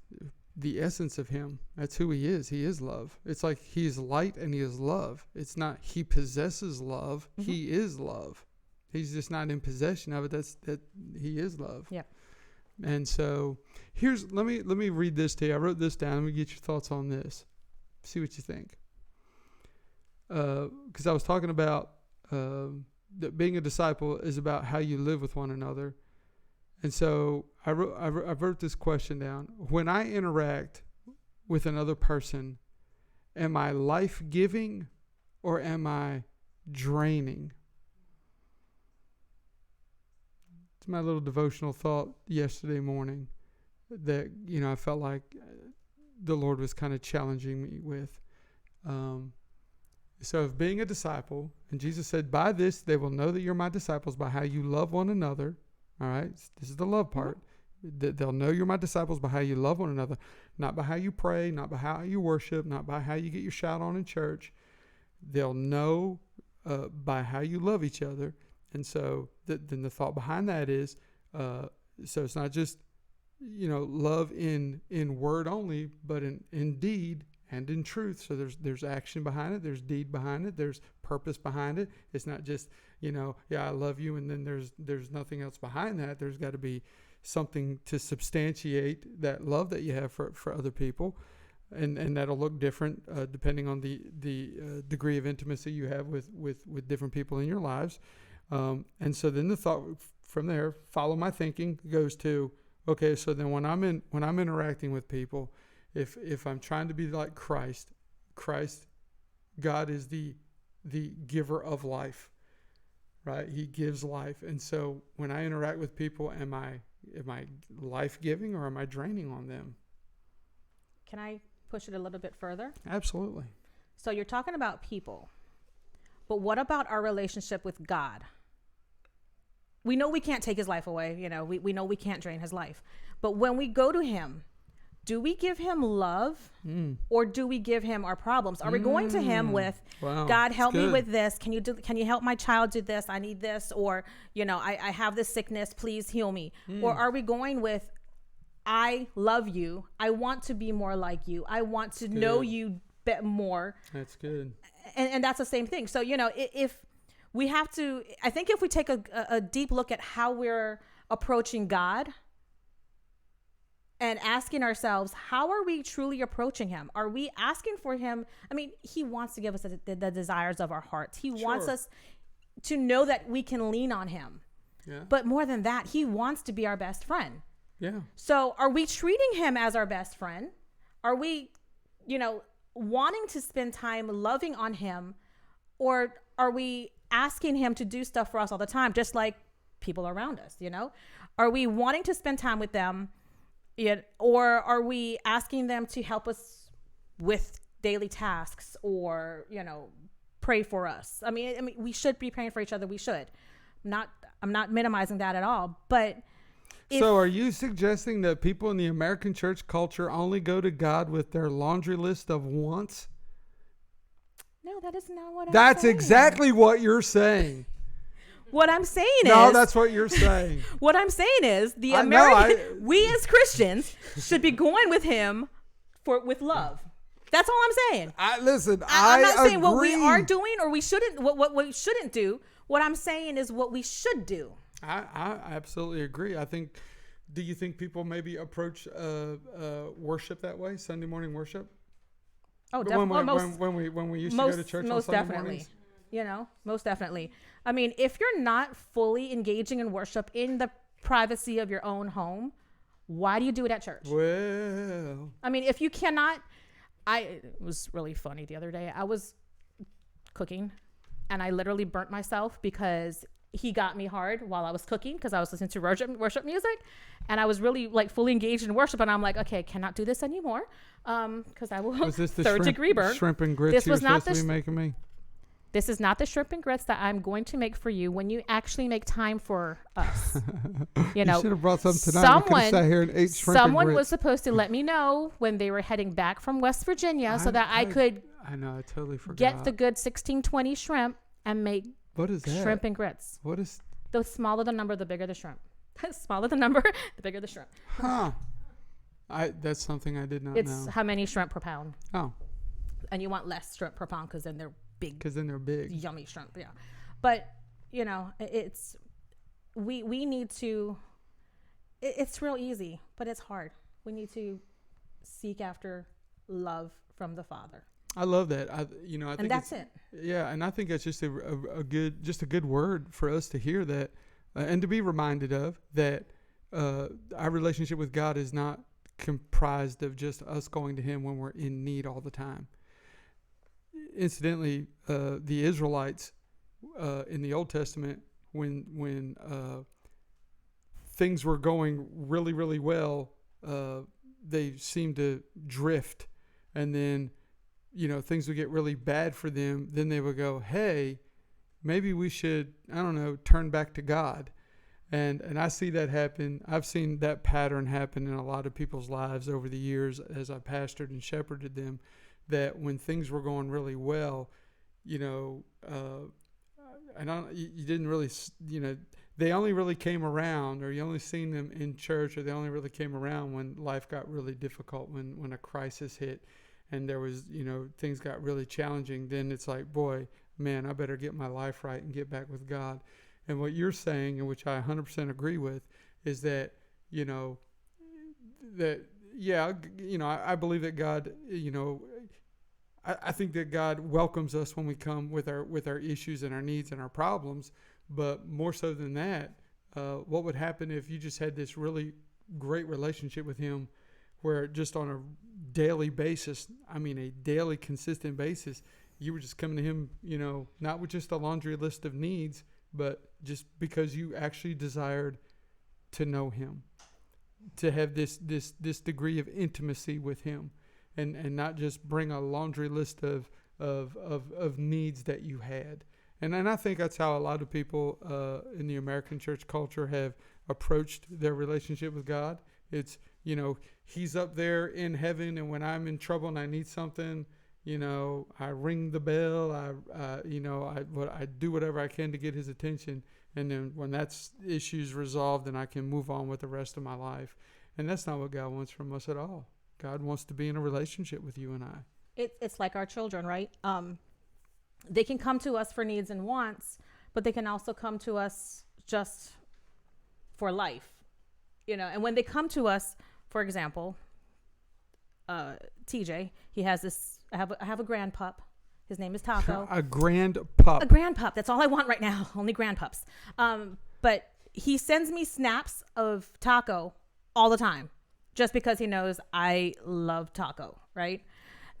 the essence of him. That's who he is. He is love. It's like he is light and he is love. It's not he possesses love. Mm-hmm. He is love. He's just not in possession of it. That he is love. Yep. And so let me read this to you. I wrote this down. Let me get your thoughts on this. See what you think. Because I was talking about that being a disciple is about how you live with one another. And so I wrote this question down. When I interact with another person, am I life-giving or am I draining? It's my little devotional thought yesterday morning that, I felt like the Lord was kind of challenging me with. So if being a disciple, and Jesus said, by this they will know that you're my disciples by how you love one another. All right, this is the love part. They'll know you're my disciples by how you love one another, not by how you pray, not by how you worship, not by how you get your shout on in church. They'll know by how you love each other. And so then the thought behind that is, so it's not just, love in word only, but in deed and in truth. So there's action behind it. There's deed behind it. There's purpose behind it. It's not just, I love you, and then there's nothing else behind that. There's got to be something to substantiate that love that you have for other people. And that'll look different depending on the degree of intimacy you have with different people in your lives. And so then the thought from there, follow my thinking, goes to, okay, so then when I'm interacting with people, if I'm trying to be like Christ, God is the giver of life, right? He gives life. And so when I interact with people, am I life-giving or am I draining on them? Can I push it a little bit further? Absolutely. So you're talking about people, but what about our relationship with God? We know we can't take his life away. We know we can't drain his life. But when we go to him, do we give him love or do we give him our problems? Are we going to him with, wow, God, help me good. with this? Can you help my child do this? I need this. Or, I have this sickness. Please heal me. Or are we going with, I love you. I want to be more like you. I want to know you more. That's good. And that's the same thing. So, if we have to, I think if we take a deep look at how we're approaching God and asking ourselves, how are we truly approaching him? Are we asking for him? I mean, he wants to give us the desires of our hearts. He wants us to know that we can lean on him. Yeah. But more than that, he wants to be our best friend. Yeah. So are we treating him as our best friend? Are we, wanting to spend time loving on him? Or are we asking him to do stuff for us all the time, just like people around us, Are we wanting to spend time with them? Or are we asking them to help us with daily tasks or, pray for us? I mean, we should be praying for each other. We should. I'm not minimizing that at all. But so are you suggesting that people in the American church culture only go to God with their laundry list of wants? No, that is not what That's I'm saying. exactly what you're saying. What I'm saying No, is, that's what you're saying. what I'm saying is the I know, American, we as Christians should be going with him with love. That's all I'm saying. I'm not saying what we agree. are doing or we shouldn't, what we shouldn't do. What I'm saying is what we should do. I absolutely agree. Do you think people maybe approach worship that way, Sunday morning worship? Oh, definitely. When we used to go to church on Sunday definitely. mornings? Most definitely. I mean, if you're not fully engaging in worship in the privacy of your own home, why do you do it at church? Well, I mean, if you cannot, it was really funny the other day. I was cooking and I literally burnt myself because he got me hard while I was cooking because I was listening to worship music, and I was really like fully engaged in worship. And I'm like, okay, I cannot do this anymore because I will Was this the third degree burn. shrimp and grits This you were was not supposed to the be making me? This is not the shrimp and grits that I'm going to make for you when you actually make time for us. You know, You should have brought some tonight. We could have sat here and ate shrimp and someone grits. was supposed to let me know when they were heading back from West Virginia so that I could I know, I totally forgot. get the good 1620 shrimp and make What is that? shrimp and grits. What is? The smaller the number, the bigger the shrimp. Smaller the number, the bigger the shrimp. Huh. That's something I did not It's know. how many shrimp per pound. Oh, And you want less shrimp per pound because then they're big, because then they're big. yummy shrimp. Yeah. But, you know, it's, we need to, it's real easy, but it's hard. We need to seek after love from the Father. I love that. I think And that's it's- it. Yeah, and I think that's just a good word for us to hear that, and to be reminded of that. Our relationship with God is not comprised of just us going to Him when we're in need all the time. Incidentally, the Israelites in the Old Testament, when things were going really, really well, they seemed to drift, and then things would get really bad for them. Then they would go, hey, maybe we should, I don't know, turn back to God. And I see that happen. I've seen that pattern happen in a lot of people's lives over the years as I pastored and shepherded them, that when things were going really well, you didn't really, they only really came around, or you only seen them in church, or they only really came around when life got really difficult, when a crisis hit and there was, things got really challenging. Then it's like, boy, man, I better get my life right and get back with God. And what you're saying, and which I 100% agree with, is that, I believe that God, I think that God welcomes us when we come with our issues and our needs and our problems. But more so than that, what would happen if you just had this really great relationship with Him, where just on a daily basis, a daily consistent basis, you were just coming to Him, not with just a laundry list of needs, but just because you actually desired to know Him, to have this degree of intimacy with Him, and not just bring a laundry list of needs that you had. And I think that's how a lot of people in the American church culture have approached their relationship with God. It's, He's up there in heaven, and when I'm in trouble and I need something, I ring the bell. I do whatever I can to get His attention, and then when that's issues resolved, then I can move on with the rest of my life. And that's not what God wants from us at all. God wants to be in a relationship with you and I. It's like our children, right? They can come to us for needs and wants, but they can also come to us just for life, And when they come to us, for example, TJ, he has this. I have a grand pup. His name is Taco. A grand pup. A grand pup. That's all I want right now. Only grand pups. But he sends me snaps of Taco all the time, just because he knows I love Taco, right?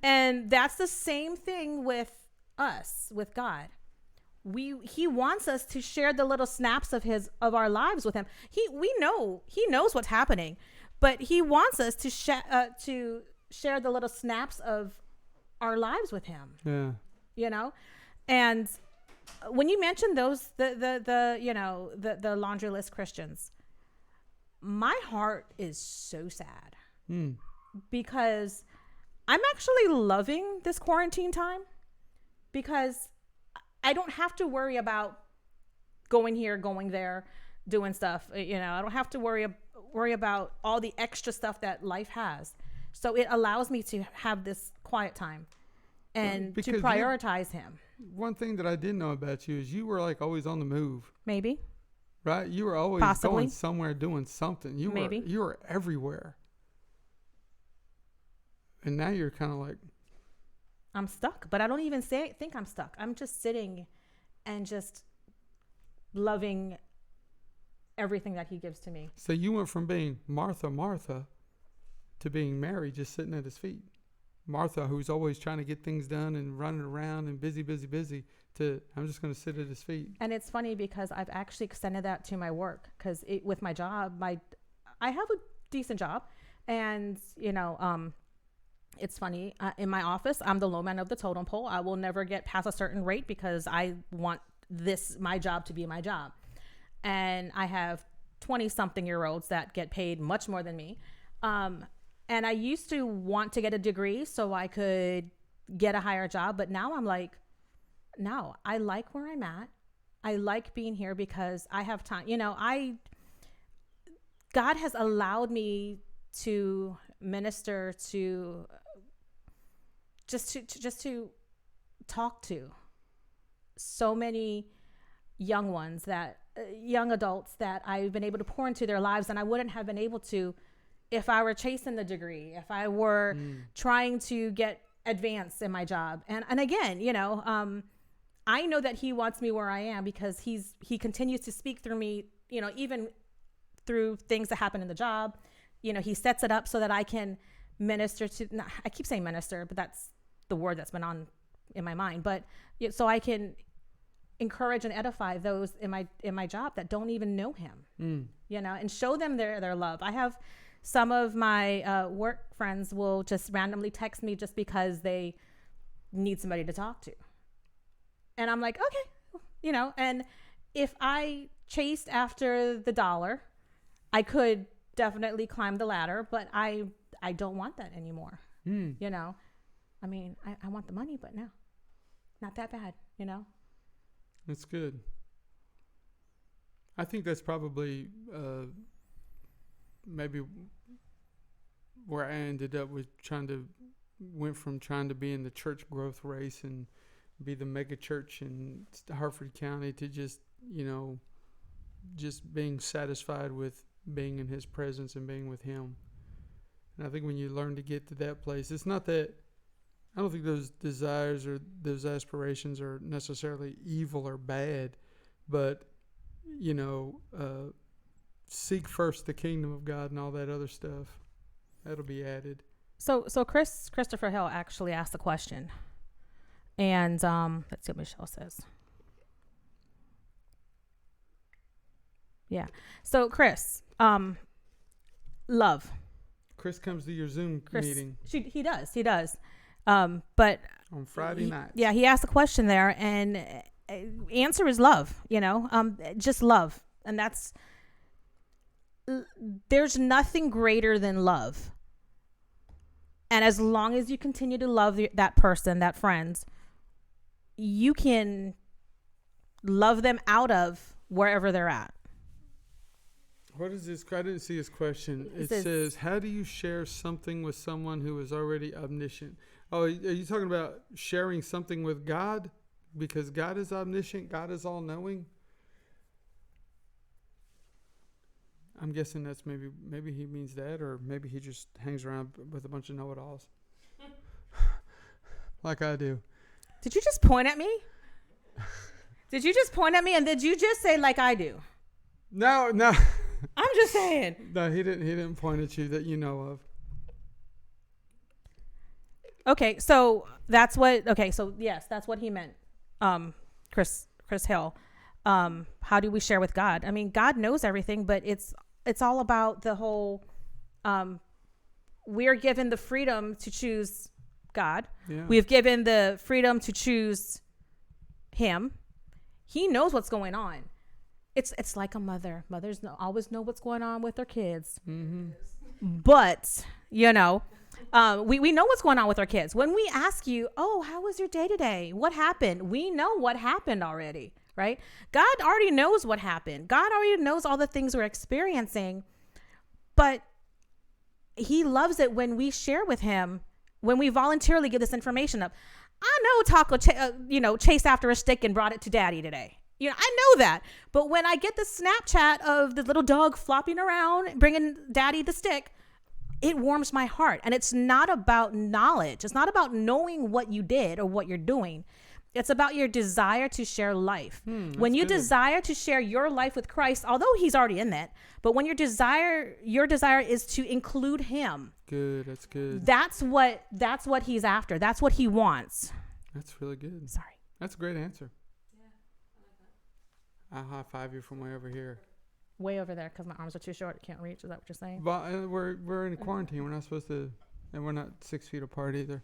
And that's the same thing with us, with God. He wants us to share the little snaps of our lives with Him. He knows what's happening, but He wants us to share the little snaps of our lives with Him. Yeah. And when you mentioned those the laundry list Christians, my heart is so sad because I'm actually loving this quarantine time, because I don't have to worry about going here, going there, doing stuff. I don't have to worry about all the extra stuff that life has. So it allows me to have this quiet time and to prioritize Him. One thing that I didn't know about you is you were like always on the move. Maybe. Right? You were always Possibly. Going somewhere, doing something. You were everywhere. And now you're kind of like, I'm stuck, but I don't even think I'm stuck. I'm just sitting and just loving everything that He gives to me. So you went from being Martha, Martha, to being Mary, just sitting at His feet. Martha, who's always trying to get things done and running around and busy, I'm just going to sit at his feet. And it's funny because I've actually extended that to my work because with my job, I have a decent job, and it's funny in my office, I'm the low man of the totem pole. I will never get past a certain rate because I want my job to be my job, and I have 20-something-year-olds that get paid much more than me. And I used to want to get a degree so I could get a higher job, but now I'm like, no, I like where I'm at. I like being here because I have time. God has allowed me to minister to just to talk to so many young adults that I've been able to pour into their lives, and I wouldn't have been able to if I were chasing the degree, if I were trying to get advanced in my job. And again, I know that he wants me where I am because he continues to speak through me, even through things that happen in the job. He sets it up so that I can minister to, I keep saying minister, but that's the word that's been on in my mind. But so I can encourage and edify those in my job that don't even know him, and show them their love. I have some of my work friends will just randomly text me just because they need somebody to talk to. And I'm like, okay, and if I chased after the dollar, I could definitely climb the ladder, but I don't want that anymore. I mean, I want the money, but no, not that bad, That's good. I think that's probably maybe where I ended up with went from trying to be in the church growth race and be the mega church in Harford County to just being satisfied with being in his presence and being with him. And I think when you learn to get to that place, it's not that, I don't think those desires or those aspirations are necessarily evil or bad, but seek first the kingdom of God and all that other stuff. That'll be added. So Christopher Hill actually asked a question, and let's see what Michelle says. Yeah. So Chris, love. Chris comes to your Zoom meeting. He does. But on Friday night. Yeah, he asked a question there, and answer is love. Just love, and there's nothing greater than love. And as long as you continue to love that person, that friend, you can love them out of wherever they're at. What is this? I didn't see his question. It says, how do you share something with someone who is already omniscient? Oh, are you talking about sharing something with God? Because God is omniscient. God is all-knowing. I'm guessing that's maybe he means that, or maybe he just hangs around with a bunch of know-it-alls. Like I do. Did you just point at me? Did you just point at me, and did you just say like I do? No. I'm just saying. No, he didn't point at you that you know of. Okay, so that's what yes, that's what he meant. Chris Hill. How do we share with God? I mean, God knows everything, but it's all about the whole we're given the freedom to choose God. Yeah. We've given the freedom to choose him. He knows what's going on. It's like a mother. Mothers always know what's going on with their kids. Mm-hmm. But, we know what's going on with our kids. When we ask you, oh, how was your day today? What happened? We know what happened already, right? God already knows what happened. God already knows all the things we're experiencing. But he loves it when we share with him, when we voluntarily give this information up. I know Taco, chased after a stick and brought it to daddy today. I know that. But when I get the Snapchat of the little dog flopping around, bringing daddy the stick, it warms my heart. And it's not about knowledge. It's not about knowing what you did or what you're doing. It's about your desire to share life. When you desire to share your life with Christ, although he's already in that, but when your desire is to include him. Good, that's good. That's what he's after. That's what he wants. That's really good. Sorry. That's a great answer. I'll high five you from way over here. Way over there because my arms are too short. Can't reach. Is that what you're saying? But we're in quarantine. We're not supposed to, and we're not 6 feet apart either.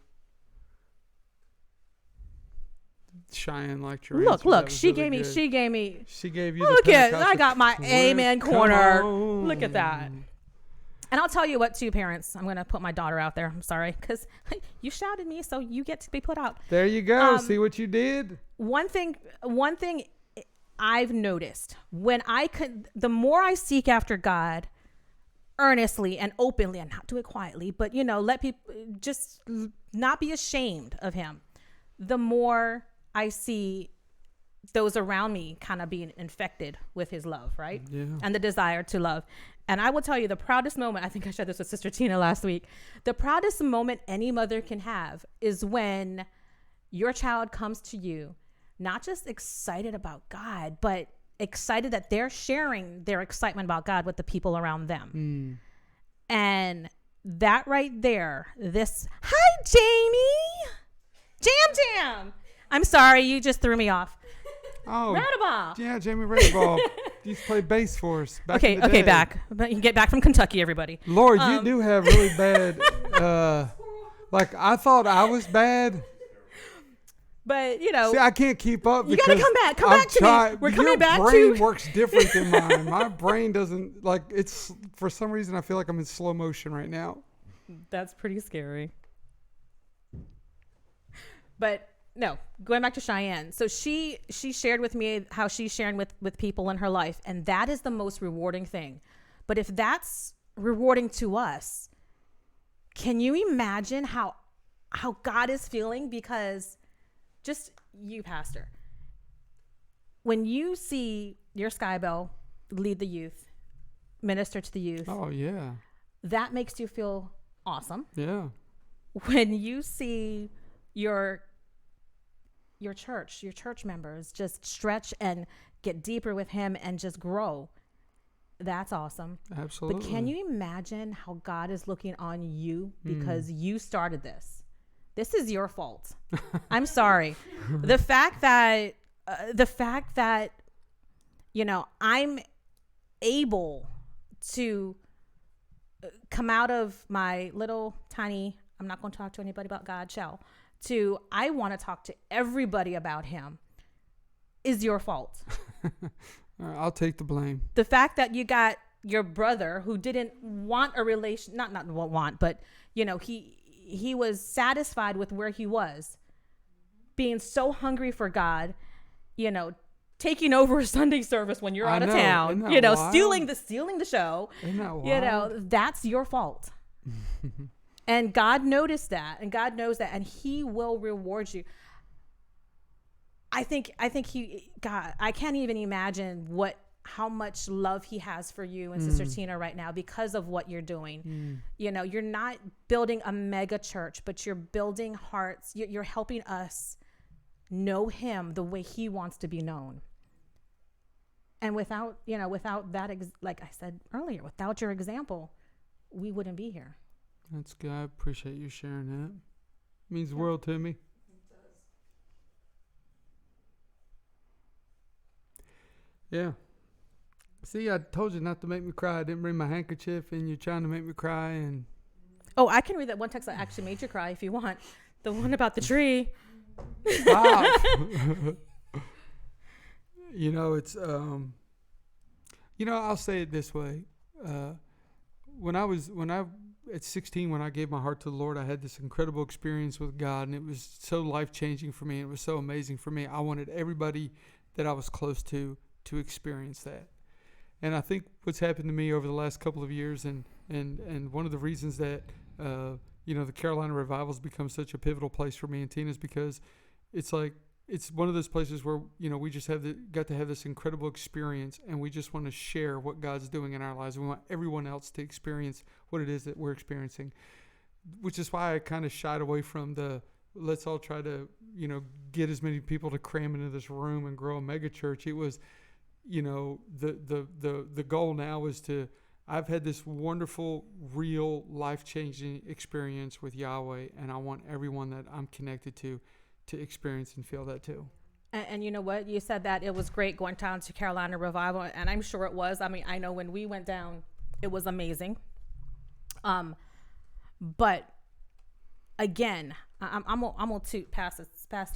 Cheyenne liked your Look, answer. That look. was She really gave me. good. She gave me. She gave you. Look the at. I Pentecostal got my twist. amen Come corner. on. Look at that. And I'll tell you what, too, parents. I'm gonna put my daughter out there. I'm sorry, because you shouted me, so you get to be put out. There you go. See what you did? One thing I've noticed when the more I seek after God earnestly and openly, and not do it quietly, but let people just not be ashamed of Him, the more I see those around me kind of being infected with His love, right? Yeah. And the desire to love. And I will tell you the proudest moment, I think I shared this with Sister Tina last week. The proudest moment any mother can have is when your child comes to you, not just excited about God, but excited that they're sharing their excitement about God with the people around them. And that right there, hi, Jamie. Jam. I'm sorry, you just threw me off. Oh, Radaball. yeah, Jamie Radaball. He used to play bass for us. Okay, back. But you can get back from Kentucky, everybody. Lord, you do have really bad. Like I thought I was bad. But See, I can't keep up. You gotta come back. Come back to me. We're coming back to. Your brain works different than mine. My brain doesn't it's for some reason I feel like I'm in slow motion right now. That's pretty scary. But no, going back to Cheyenne. So she shared with me how she's sharing with people in her life, and that is the most rewarding thing. But if that's rewarding to us, can you imagine how God is feeling? Because just you, Pastor, when you see your Skybell lead the youth, minister to the youth, Oh yeah, that makes you feel awesome. yeah. When you see your church members just stretch and get deeper with Him and just grow, that's awesome. Absolutely. But can you imagine how God is looking on you because you started this? This is your fault. I'm sorry. The fact that I'm able to come out of my little tiny, I'm not going to talk to anybody about God shell, to I want to talk to everybody about Him is your fault. I'll take the blame. The fact that you got your brother who didn't want a relation, not want, but he was satisfied with where he was, being so hungry for God, taking over a Sunday service when you're out of town, stealing the show. Isn't that wild? That's your fault. And God noticed that, and God knows that, and He will reward you. I think God, I can't even imagine how much love He has for you and Sister Tina right now because of what you're doing. You're not building a mega church, but you're building hearts. You're helping us know Him the way He wants to be known. And without that, like I said earlier, without your example, we wouldn't be here. That's good. I appreciate you sharing that. It means the world to me. Yeah. See, I told you not to make me cry. I didn't bring my handkerchief, and you're trying to make me cry. And oh, I can read that one text that actually made you cry if you want. The one about the tree. stop. It's I'll say it this way. At 16, when I gave my heart to the Lord, I had this incredible experience with God, and it was so life-changing for me. And it was so amazing for me. I wanted everybody that I was close to experience that. And I think what's happened to me over the last couple of years, and one of the reasons that the Carolina Revival has become such a pivotal place for me and Tina is because it's one of those places where we just got to have this incredible experience, and we just want to share what God's doing in our lives. We want everyone else to experience what it is that we're experiencing, which is why I kind of shied away from the let's all try to get as many people to cram into this room and grow a mega church. It was the goal now is I've had this wonderful, real, life-changing experience with Yahweh, and I want everyone that I'm connected to experience and feel that too. And you know what? You said that it was great going down to Carolina Revival, and I'm sure it was. I mean, I know when we went down, it was amazing. But again, I'm gonna toot Pastor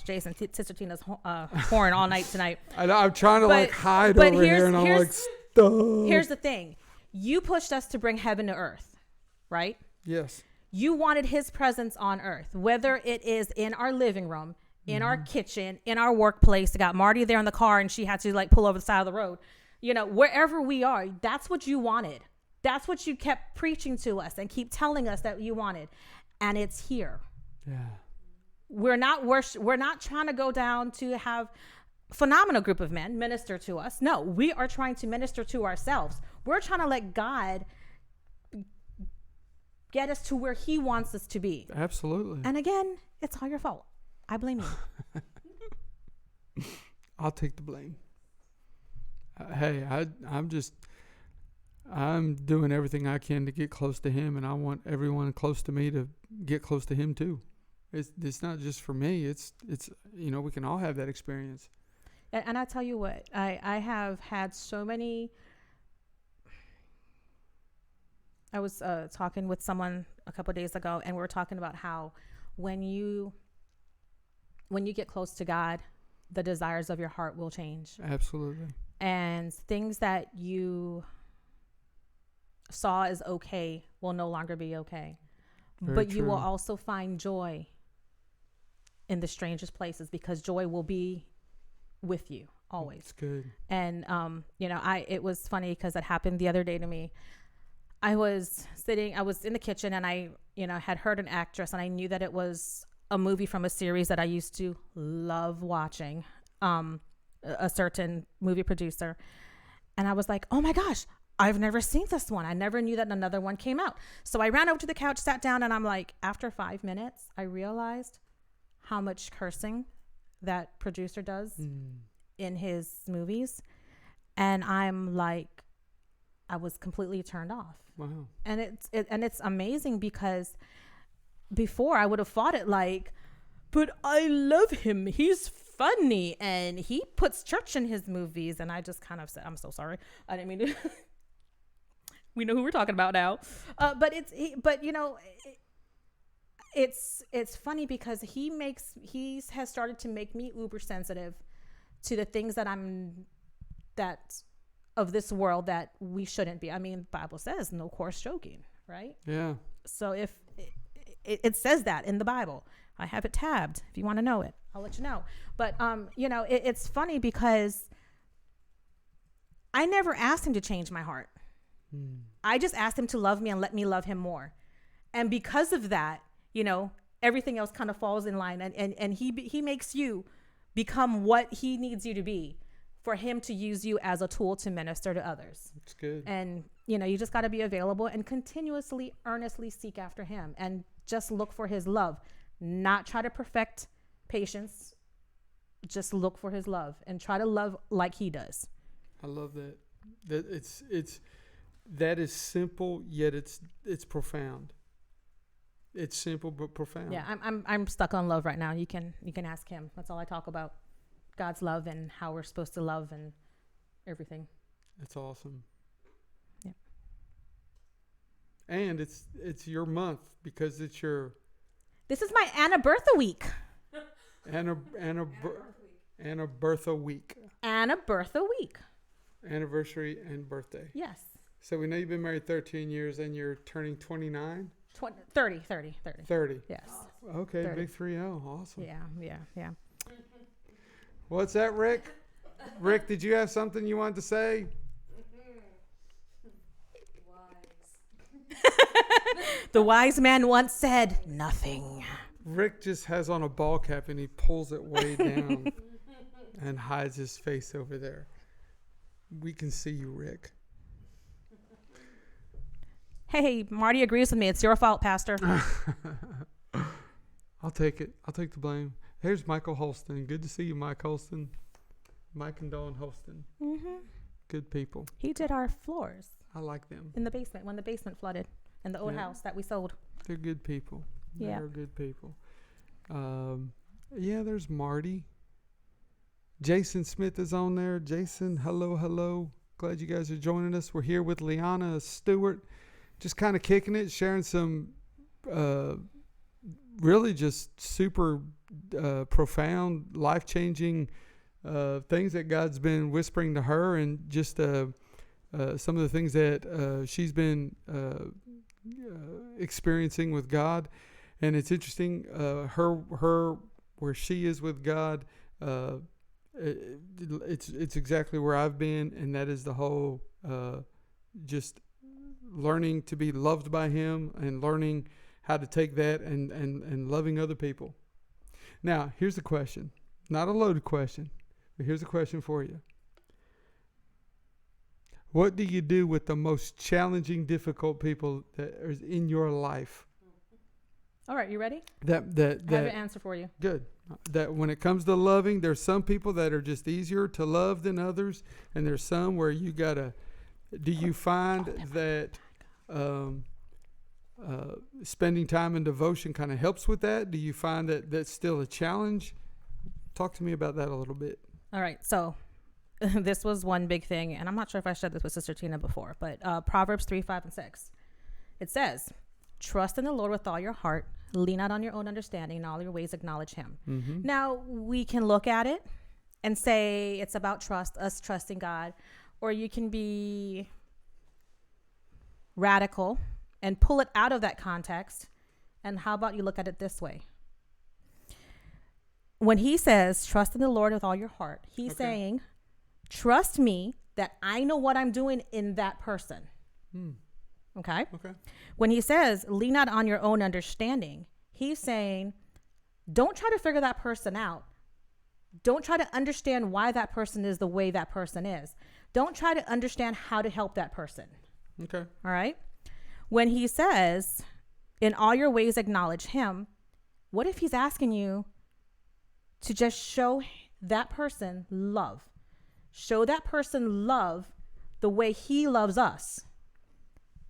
Jason, Sister Tina's horn all night tonight. I'm trying to like hide but over here, and I'm like, stop. Here's the thing: you pushed us to bring heaven to earth, right? Yes. You wanted His presence on earth, whether it is in our living room, in our kitchen, in our workplace. I got Marty there in the car, and she had to like pull over the side of the road. You know, wherever we are, that's what you wanted. That's what you kept preaching to us and keep telling us that you wanted, and it's here. Yeah. We're not trying to go down to have a phenomenal group of men minister to us. No, we are trying to minister to ourselves. We're trying to let God get us to where He wants us to be. Absolutely. And again, it's all your fault. I blame you. I'll take the blame. Hey, I'm doing everything I can to get close to Him, and I want everyone close to me to get close to Him too. It's not just for me. It's we can all have that experience. And I tell you what, I have had so many. I was talking with someone a couple of days ago, and we were talking about how when you get close to God, the desires of your heart will change. Absolutely. And things that you saw as okay will no longer be okay. Very You will true. also find joy in the strangest places, because joy will be with you always. It's good. And it was funny because it happened the other day to me. I was in the kitchen, and I had heard an actress, and I knew that it was a movie from a series that I used to love watching, a certain movie producer. And I was like, oh my gosh, I've never seen this one. I never knew that another one came out. So I ran over to the couch, sat down, and I'm like, after 5 minutes, I realized how much cursing that producer does in his movies. And I'm like, I was completely turned off. Wow. And it's amazing, because before I would have fought it like, but I love him. He's funny, and he puts church in his movies. And I just kind of said, I'm so sorry. I didn't mean to. We know who we're talking about now. It's funny because he has started to make me uber sensitive to the things that of this world that we shouldn't be. I mean, the Bible says no coarse joking, right? Yeah. So if it says that in the Bible, I have it tabbed. If you want to know it, I'll let you know. But it's funny because I never asked Him to change my heart. I just asked Him to love me and let me love Him more. And because of that, everything else kind of falls in line, and he makes you become what He needs you to be, for Him to use you as a tool to minister to others. It's good. And, you just got to be available and continuously, earnestly seek after Him, and just look for His love. Not try to perfect patience. Just look for His love and try to love like He does. I love that. That is simple, yet it's profound. It's simple but profound. Yeah, I'm stuck on love right now. You can ask Him. That's all I talk about. God's love and how we're supposed to love and everything. It's awesome. Yeah. And it's your month, because it's your This is my Anna Bertha week. Anna Bertha week. Anna Bertha week. Anniversary and birthday. Yes. So we know you've been married 13 years, and you're turning 29? 30. 30. Yes. Okay, 30. big 3-0. Awesome. Yeah. What's that, Rick? Rick, did you have something you wanted to say? The wise man once said, nothing. Rick just has on a ball cap, and he pulls it way down and hides his face over there. We can see you, Rick. Hey, Marty agrees with me. It's your fault, Pastor. I'll take it. I'll take the blame. Here's Michael Holston. Good to see you, Mike Holston. Mike and Dawn Holston. Mm-hmm. Good people. He did our floors I like them. in the basement when the basement flooded in the old house that we sold. They're good people. Yeah. They're good people. There's Marty. Jason Smith is on there. Jason, hello, hello. Glad you guys are joining us. We're here with Liana Stewart, just kind of kicking it, sharing some really just super profound, life-changing things that God's been whispering to her, and just some of the things that she's been experiencing with God. And it's interesting, her where she is with God, it's exactly where I've been, and that is the whole just learning to be loved by Him and learning how to take that and loving other people. Now, here's the question. Not a loaded question, but here's a question for you. What do you do with the most challenging, difficult people that are in your life? All right, you ready? That I have an answer for you. good. That when it comes to loving, there's some people that are just easier to love than others, and there's some where you gotta. Do you find that spending time in devotion kind of helps with that? Do you find that that's still a challenge? Talk to me about that a little bit. All right, so this was one big thing, and I'm not sure if I shared this with Sister Tina before, but Proverbs 3, 5, and 6. It says, trust in the Lord with all your heart, lean not on your own understanding, in all your ways acknowledge Him. Mm-hmm. Now, we can look at it and say it's about trust, us trusting God, or you can be radical and pull it out of that context. And how about you look at it this way? When He says, trust in the Lord with all your heart, He's saying, trust me that I know what I'm doing in that person. Okay? Okay. When He says, lean not on your own understanding, He's saying, don't try to figure that person out. Don't try to understand why that person is the way that person is. Don't try to understand how to help that person. Okay. All right? When He says, in all your ways acknowledge Him, what if He's asking you to just show that person love? Show that person love the way He loves us.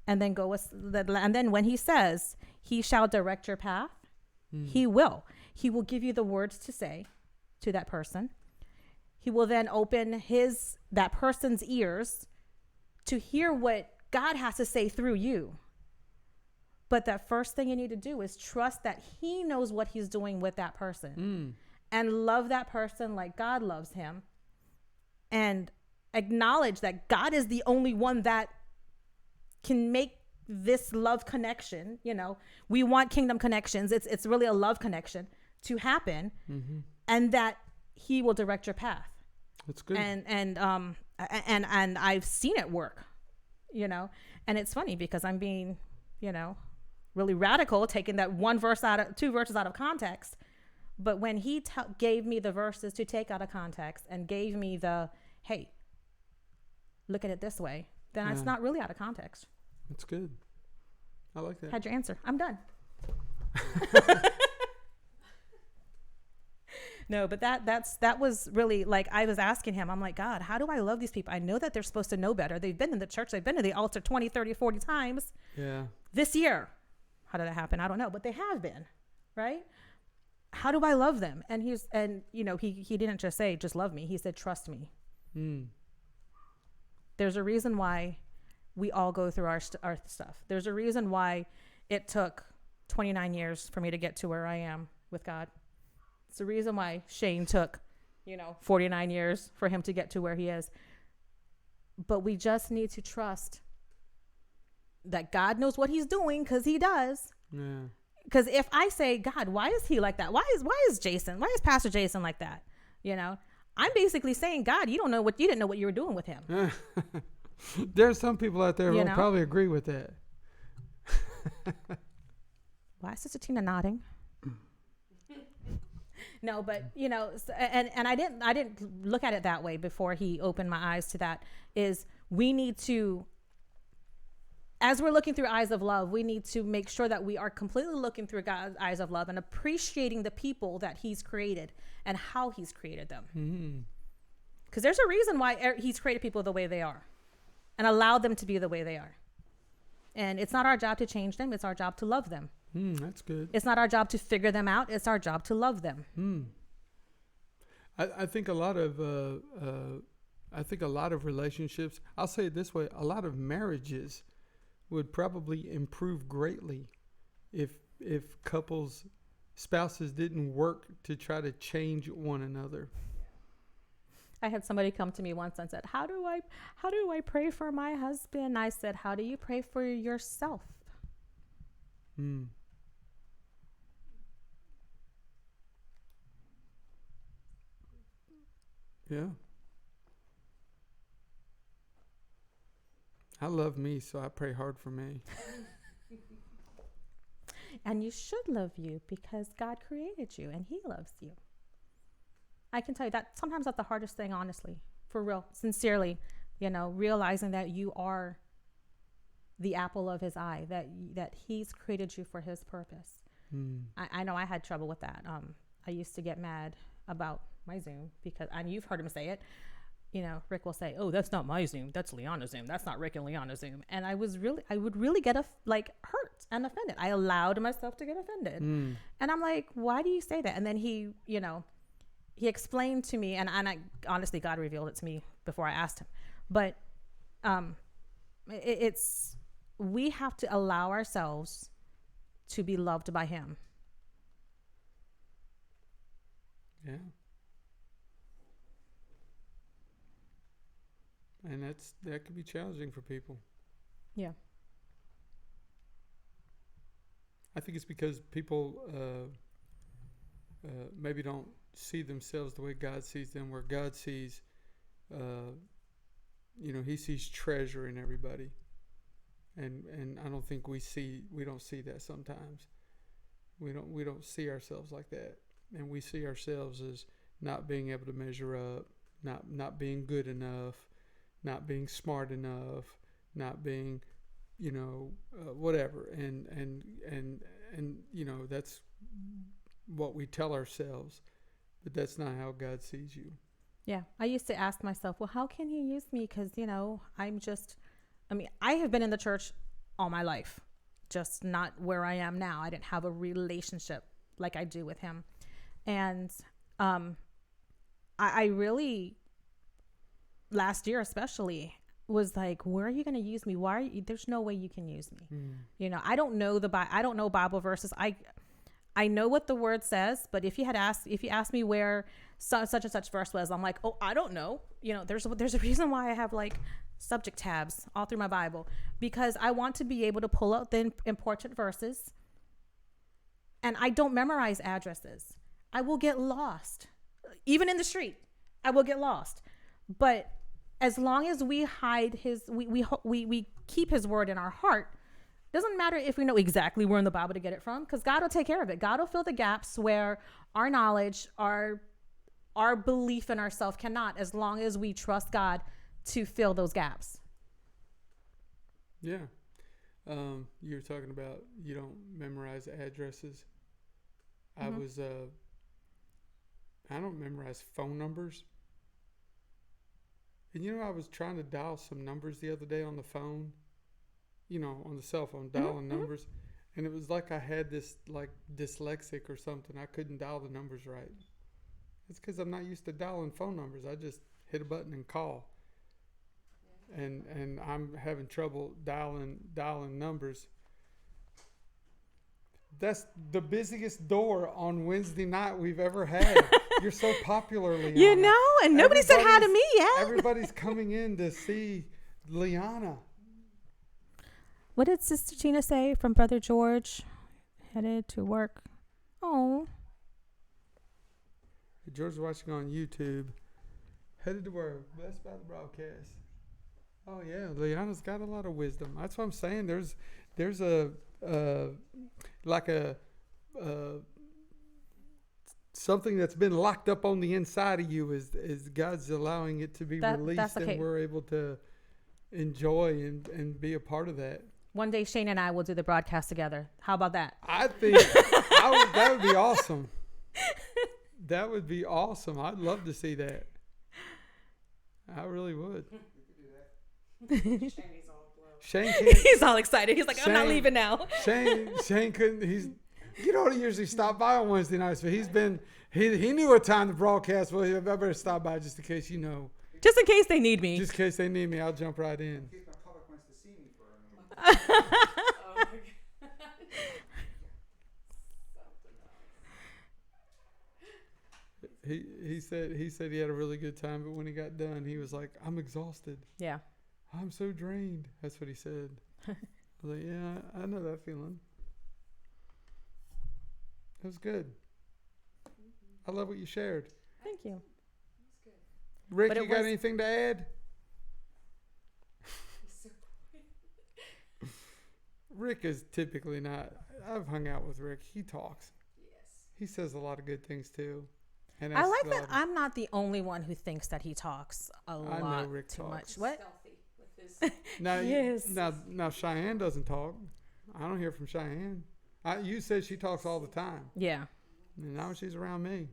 And then and then when He says, He shall direct your path, He will. He will give you the words to say to that person. He will then open that person's ears to hear what God has to say through you. But that first thing you need to do is trust that He knows what He's doing with that person. And love that person like God loves him. And acknowledge that God is the only one that can make this love connection. You know, we want kingdom connections. It's really a love connection to happen. And that He will direct your path. That's good. And I've seen it work, you know. And it's funny because I'm being, you know, really radical, taking that two verses out of context. But when He gave me the verses to take out of context and gave me the, hey, look at it this way, then it's not really out of context. That's good. I like that. Had your answer. I'm done. No, but that was really, like, I was asking Him, I'm like, God, how do I love these people? I know that they're supposed to know better. They've been in the church. They've been to the altar 20, 30, 40 times. Yeah. This year. How did that happen? I don't know, but they have been, right? How do I love them? And you know, he didn't just say, just love me. He said, trust me. There's a reason why we all go through our stuff. There's a reason why it took 29 years for me to get to where I am with God. It's the reason why Shane took, 49 years for him to get to where he is. But we just need to trust that God knows what He's doing, because He does. Yeah. Because if I say, God, why is he like that? Why is Pastor Jason like that? I'm basically saying, God, you didn't know what you were doing with him. There's some people out there who will know? probably agree with that. Why is Sister Tina nodding? No, but and I didn't look at it that way before He opened my eyes to that. Is we need to, as we're looking through eyes of love, we need to make sure that we are completely looking through God's eyes of love and appreciating the people that He's created and how He's created them. Because there's a reason why He's created people the way they are and allowed them to be the way they are. And it's not our job to change them. It's our job to love them. That's good. It's not our job to figure them out. It's our job to love them. I think a lot of relationships. I'll say it this way: a lot of marriages would probably improve greatly if spouses didn't work to try to change one another. I had somebody come to me once and said, how do I pray for my husband? I said, how do you pray for yourself? Mm. Yeah. I love me, so I pray hard for me. And you should love you because God created you and he loves you. I can tell you that sometimes that's the hardest thing, honestly, for real, sincerely, realizing that you are the apple of his eye, that he's created you for his purpose. I know I had trouble with that. I used to get mad about my Zoom because, and you've heard him say it, Rick will say, oh, that's not my Zoom. That's Liana's Zoom. That's not Rick and Liana's Zoom. And I would really get hurt and offended. I allowed myself to get offended. And I'm like, why do you say that? And then he explained to me, and I honestly, God revealed it to me before I asked him. But we have to allow ourselves to be loved by him. Yeah. And that could be challenging for people. Yeah. I think it's because people maybe don't see themselves the way God sees them, where God sees, he sees treasure in everybody. And I don't think we don't see that sometimes. We don't see ourselves like that. And we see ourselves as not being able to measure up, not being good enough, not being smart enough, not being, whatever. And that's what we tell ourselves, but that's not how God sees you. Yeah. I used to ask myself, well, how can he use me? Because, I have been in the church all my life, just not where I am now. I didn't have a relationship like I do with him. And I really, last year especially, was like, where are you going to use me? There's no way you can use me. I don't know I don't know Bible verses. I know what the word says, but if you asked me where such and such verse was, I'm like, oh, I don't know. There's a reason why I have subject tabs all through my Bible, because I want to be able to pull out the important verses. And I don't memorize addresses. I will get lost. Even in the street, I will get lost. But as long as we hide we keep his word in our heart, doesn't matter if we know exactly where in the Bible to get it from, because God will take care of it. God will fill the gaps where our knowledge, our belief in ourselves cannot, as long as we trust God to fill those gaps. Yeah. You were talking about you don't memorize addresses. Mm-hmm. I don't memorize phone numbers. And I was trying to dial some numbers the other day on the phone, on the cell phone, dialing numbers. And it was like I had this dyslexic or something. I couldn't dial the numbers right. It's because I'm not used to dialing phone numbers. I just hit a button and call. And I'm having trouble dialing numbers. That's the busiest door on Wednesday night we've ever had. You're so popular, Liana. And nobody said hi to me yet. Everybody's coming in to see Liana. What did Sister Tina say from Brother George? Headed to work. Oh. George's watching on YouTube. Headed to work. Blessed by the broadcast. Oh yeah, Liana's got a lot of wisdom. That's what I'm saying. There's something that's been locked up on the inside of you is God's allowing it to be released, okay. And we're able to enjoy and be a part of that. One day Shane and I will do the broadcast together. How about that? I think that would be awesome. That would be awesome. I'd love to see that. I really would. Shane he's all excited. He's like, I'm not leaving now. Shane couldn't. He usually stop by on Wednesday nights, but he's been He knew what time the broadcast was. I better stop by just in case, you know. Just in case they need me. Just in case they need me, I'll jump right in. In case my public wants to see me for a minute. He said he had a really good time, but when he got done, he was like, "I'm exhausted. Yeah. I'm so drained." That's what he said. I was like, "Yeah, I know that feeling." It was good. I love what you shared. Thank you. Rick, But you it got was- anything to add? Rick is typically not. I've hung out with Rick. He talks. Yes. He says a lot of good things too. And I that's like a that lot of- I'm not the only one who thinks that he talks a I know lot Rick too talks. much. What? Now, Yes. now Cheyenne doesn't talk. I don't hear from Cheyenne. You said she talks all the time. Yeah. And now she's around me.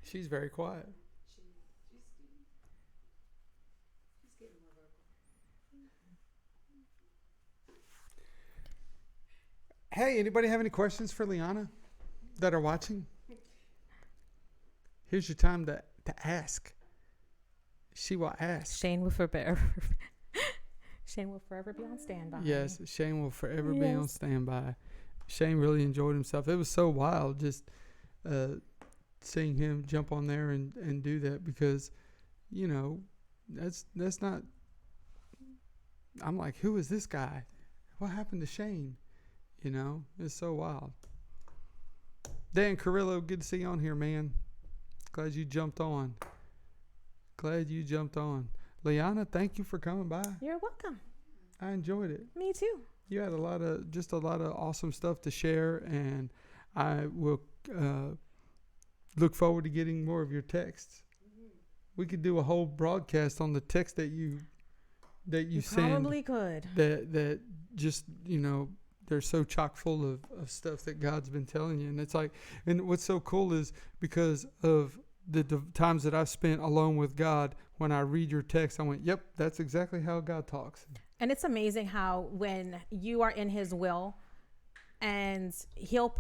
She's very quiet. Hey, anybody have any questions for Liana that are watching? Here's your time to ask. She will ask. Shane will forever. Shane will forever be on standby. Yes, Shane will forever be on Yes. standby. Shane really enjoyed himself. It was so wild just seeing him jump on there and do that because, you know, that's not. I'm like, who is this guy? What happened to Shane? You know, it's so wild. Dan Carrillo, good to see you on here, man. Glad you jumped on. Liana, thank you for coming by. You're welcome. I enjoyed it. Me too. You had a lot of awesome stuff to share, and I will look forward to getting more of your texts. We could do a whole broadcast on the text that you send. Probably could. That just, you know, they're so chock full of stuff that God's been telling you, and it's like, and what's so cool is because of the times that I've spent alone with God, when I read your text, I went, yep, that's exactly how God talks. And it's amazing how when you are in his will and he'll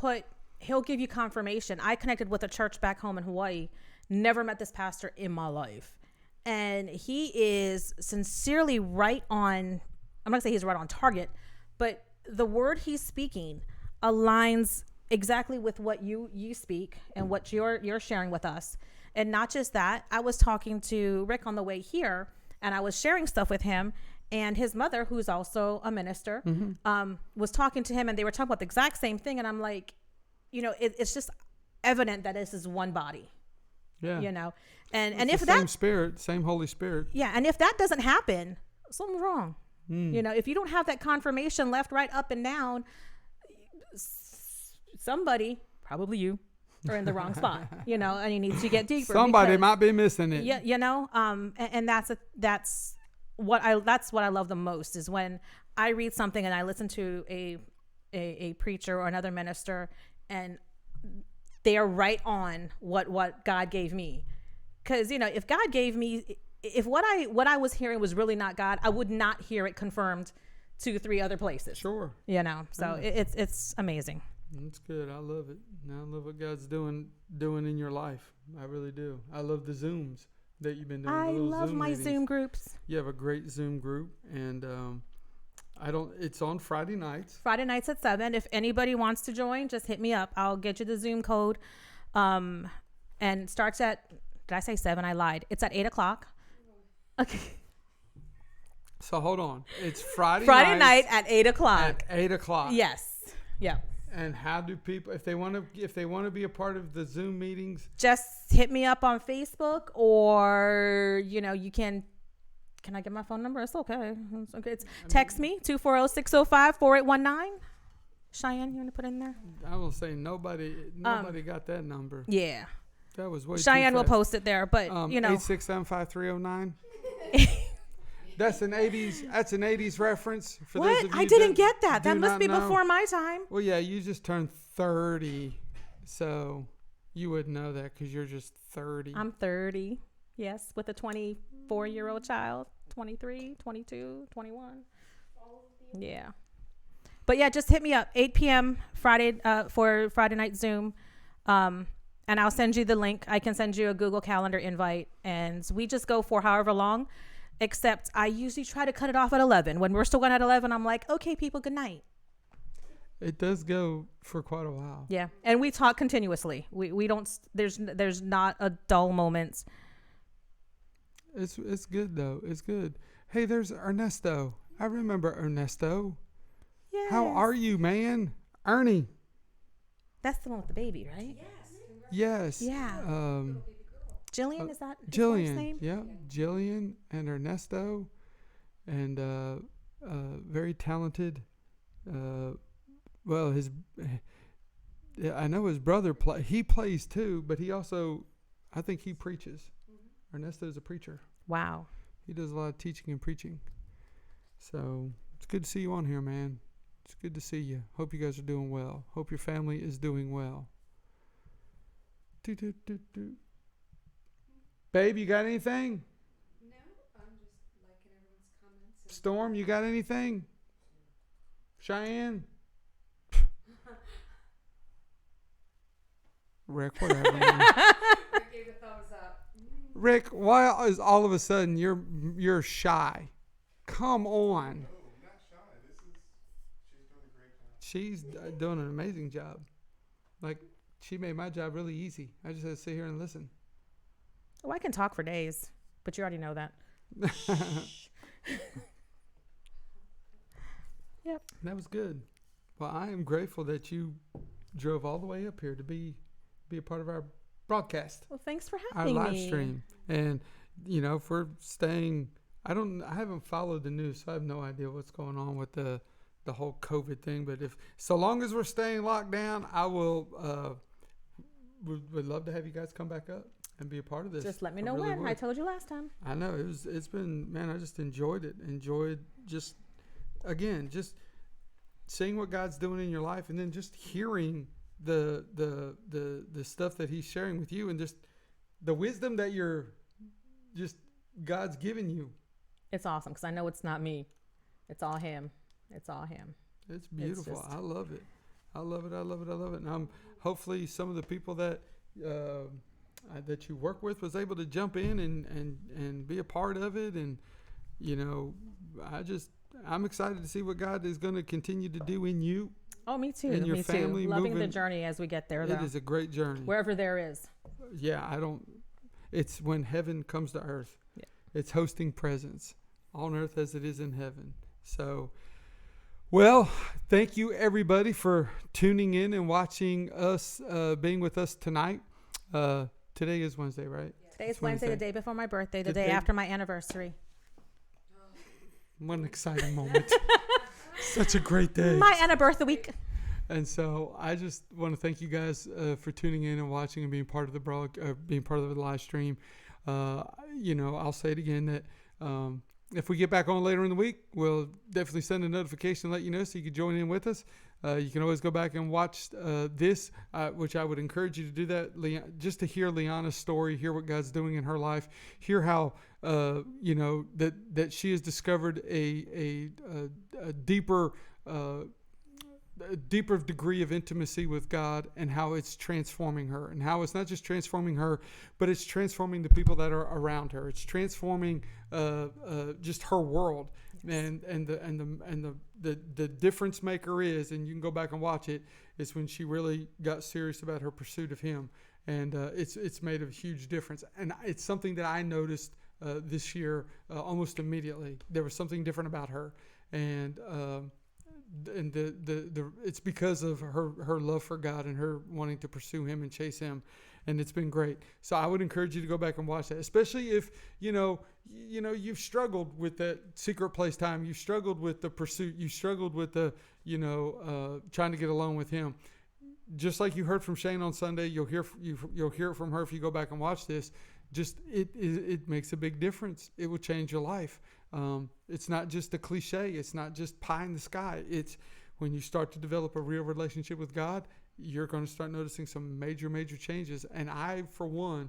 give you confirmation. I connected with a church back home in Hawaii, never met this pastor in my life. And he is sincerely right on, I'm not gonna say he's right on target, but the word he's speaking aligns exactly with what you speak and what you're sharing with us. And not just that, I was talking to Rick on the way here and I was sharing stuff with him, and his mother, who's also a minister, was talking to him, and they were talking about the exact same thing. And I'm like, you know, it's just evident that this is one body, Yeah. you know, and It's if the that, same spirit, same Holy Spirit. yeah. And if that doesn't happen, something's wrong. You know, if you don't have that confirmation left, right, up and down, somebody, probably you, are in the wrong spot, you know, and you need to get deeper. Somebody because- might be missing it. Yeah, you know, and that's what I love the most is when I read something and I listen to a preacher or another minister, and they are right on what God gave me. Because, you know, if God gave me, if what I was hearing was really not God, I would not hear it confirmed 2-3 other places. Sure. You know, so it's amazing. It's good. I love it. I love what God's doing in your life. I really do. I love the Zooms that you've been doing. I the little love my meetings. Zoom groups. You have a great Zoom group, and it's on Friday nights. Friday nights at 7. If anybody wants to join, just hit me up. I'll get you the Zoom code. And it starts at, did I say 7? I lied. It's at 8 o'clock. Okay. So hold on. It's Friday Night at 8 o'clock. at 8 o'clock. Yes. Yeah. And how do people, if they want to be a part of the Zoom meetings? Just hit me up on Facebook, or, you know, you can I get my phone number? It's okay. It's text me 240-605-4819. Cheyenne, you want to put it in there? I will say nobody got that number. Yeah. That was way Cheyenne too will fast. post it there, but you know. 8675309. That's an 80s reference for those What? of you I didn't that get that. do That must not be know. before my time. Well, yeah, you just turned 30, so you wouldn't know that because you're just 30. I'm 30. Yes, with a 24-year-old child, 23, 22, 21. Yeah. But yeah, just hit me up 8 p.m. Friday for Friday night Zoom. And I'll send you the link. I can send you a Google Calendar invite. And we just go for however long, except I usually try to cut it off at 11. When we're still going at 11, I'm like, okay, people, good night. It does go for quite a while. Yeah. And we talk continuously. We don't, there's not a dull moment. It's good though. It's good. Hey, there's Ernesto. I remember Ernesto. Yeah. How are you, man? Ernie. That's the one with the baby, right? Yes. Yeah. Jillian, is that his wife's Jillian. name? Yeah. Jillian and Ernesto, and very talented. Well, I know his brother he plays too, but he also, I think he preaches. Ernesto's a preacher. Wow. He does a lot of teaching and preaching. So it's good to see you on here, man. It's good to see you. Hope you guys are doing well. Hope your family is doing well. Babe, you got anything? No, I'm just liking everyone's comments. Storm, you got anything? Cheyenne? Rick, whatever. Man. I gave a thumbs up. Rick, why is all of a sudden you're shy? Come on. No, not shy. She's doing a great job. She's doing an amazing job. Like, she made my job really easy. I just had to sit here and listen. Oh, I can talk for days, but you already know that. Yep. That was good. Well, I am grateful that you drove all the way up here to be a part of our broadcast, Well, thanks for our having live me. stream. And, you know, if we're staying, I haven't followed the news, so I have no idea what's going on with the whole COVID thing. But so long as we're staying locked down, I will, would love to have you guys come back up and be a part of this. Just let me I know really when. would. I told you last time. I know it's been, man, I just enjoyed it. Enjoyed just seeing what God's doing in your life, and then just hearing the stuff that He's sharing with you, and just the wisdom that God's given you. It's awesome because I know it's not me. It's all Him. It's all Him. It's beautiful. just- I love it. I love it. I love it. I love it. And hopefully some of the people that that you work with was able to jump in and be a part of it. And, you know, I'm excited to see what God is going to continue to do in you. Oh, me too. And your Me family too. Loving the moving- journey as we get there, It though. is a great journey. Wherever there is. Yeah, it's when heaven comes to earth. Yeah. It's hosting presence on earth as it is in heaven. So, well, thank you everybody for tuning in and watching us, being with us tonight. Today is Wednesday, right? Today is It's Wednesday, the Wednesday. day before my birthday, the The day day- after my anniversary. What an exciting moment. Such a great day. My anniversary week. And so I just want to thank you guys for tuning in and watching and being part of the being part of the live stream. You know, I'll say it again that if we get back on later in the week, we'll definitely send a notification and let you know so you can join in with us. You can always go back and watch this, which I would encourage you to do that, just to hear Liana's story, hear what God's doing in her life, hear how you know that she has discovered a deeper degree of intimacy with God, and how it's transforming her, and how it's not just transforming her, but it's transforming the people that are around her. It's transforming just her world. And the difference maker is, and you can go back and watch it, is when she really got serious about her pursuit of Him, and it's made a huge difference. And it's something that I noticed this year almost immediately. There was something different about her, and it's because of her love for God and her wanting to pursue Him and chase Him, and it's been great. So I would encourage you to go back and watch that, especially if you know you've struggled with that secret place time, you struggled with the pursuit, you struggled with the trying to get alone with Him. Just like you heard from Shane on Sunday, you'll hear it from her if you go back and watch this. Just it makes a big difference. It will change your life. It's not just a cliche. It's not just pie in the sky. It's when you start to develop a real relationship with God, you're going to start noticing some major changes. And I, for one,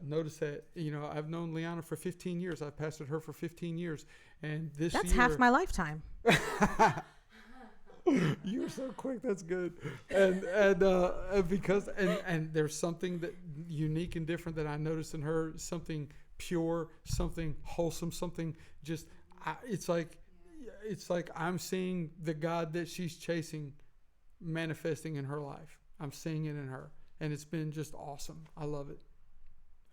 noticed that. I've known Liana for 15 years. I've pastored her for 15 years, and this That's year, half my lifetime. You're so quick. That's good. And because there's something that unique and different that I noticed in her. Something pure, something wholesome, something just. It's like I'm seeing the God that she's chasing manifesting in her life. I'm seeing it in her, and it's been just awesome. I love it.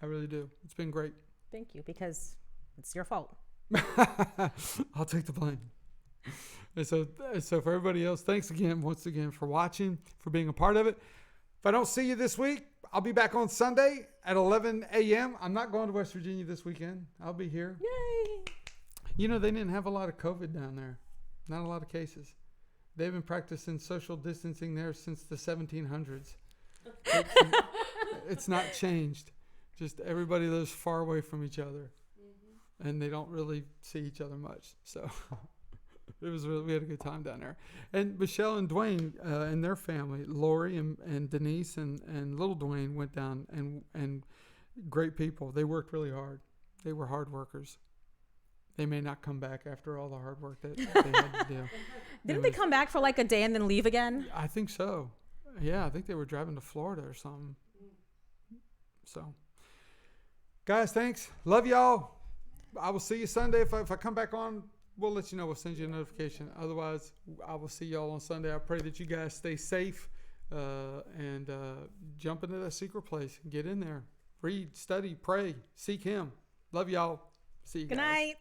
I really do. It's been great. Thank you, because it's your fault. I'll take the blame. And so for everybody else, thanks again, once again, for watching, for being a part of it. If I don't see you this week, I'll be back on Sunday at 11 a.m. I'm not going to West Virginia this weekend. I'll be here. Yay! You know, they didn't have a lot of COVID down there. Not a lot of cases. They've been practicing social distancing there since the 1700s. It's not changed. Just everybody lives far away from each other. And they don't really see each other much. So we had a good time down there. And Michelle and Dwayne and their family, Lori and Denise and little Dwayne went down, and great people. They worked really hard. They were hard workers. They may not come back after all the hard work that they had to do. Didn't they come back for like a day and then leave again? I think so. Yeah, I think they were driving to Florida or something. So, guys, thanks. Love y'all. I will see you Sunday. If I come back on, we'll let you know. We'll send you a notification. Otherwise, I will see y'all on Sunday. I pray that you guys stay safe and jump into that secret place. Get in there. Read, study, pray, seek Him. Love y'all. See you guys. Good night.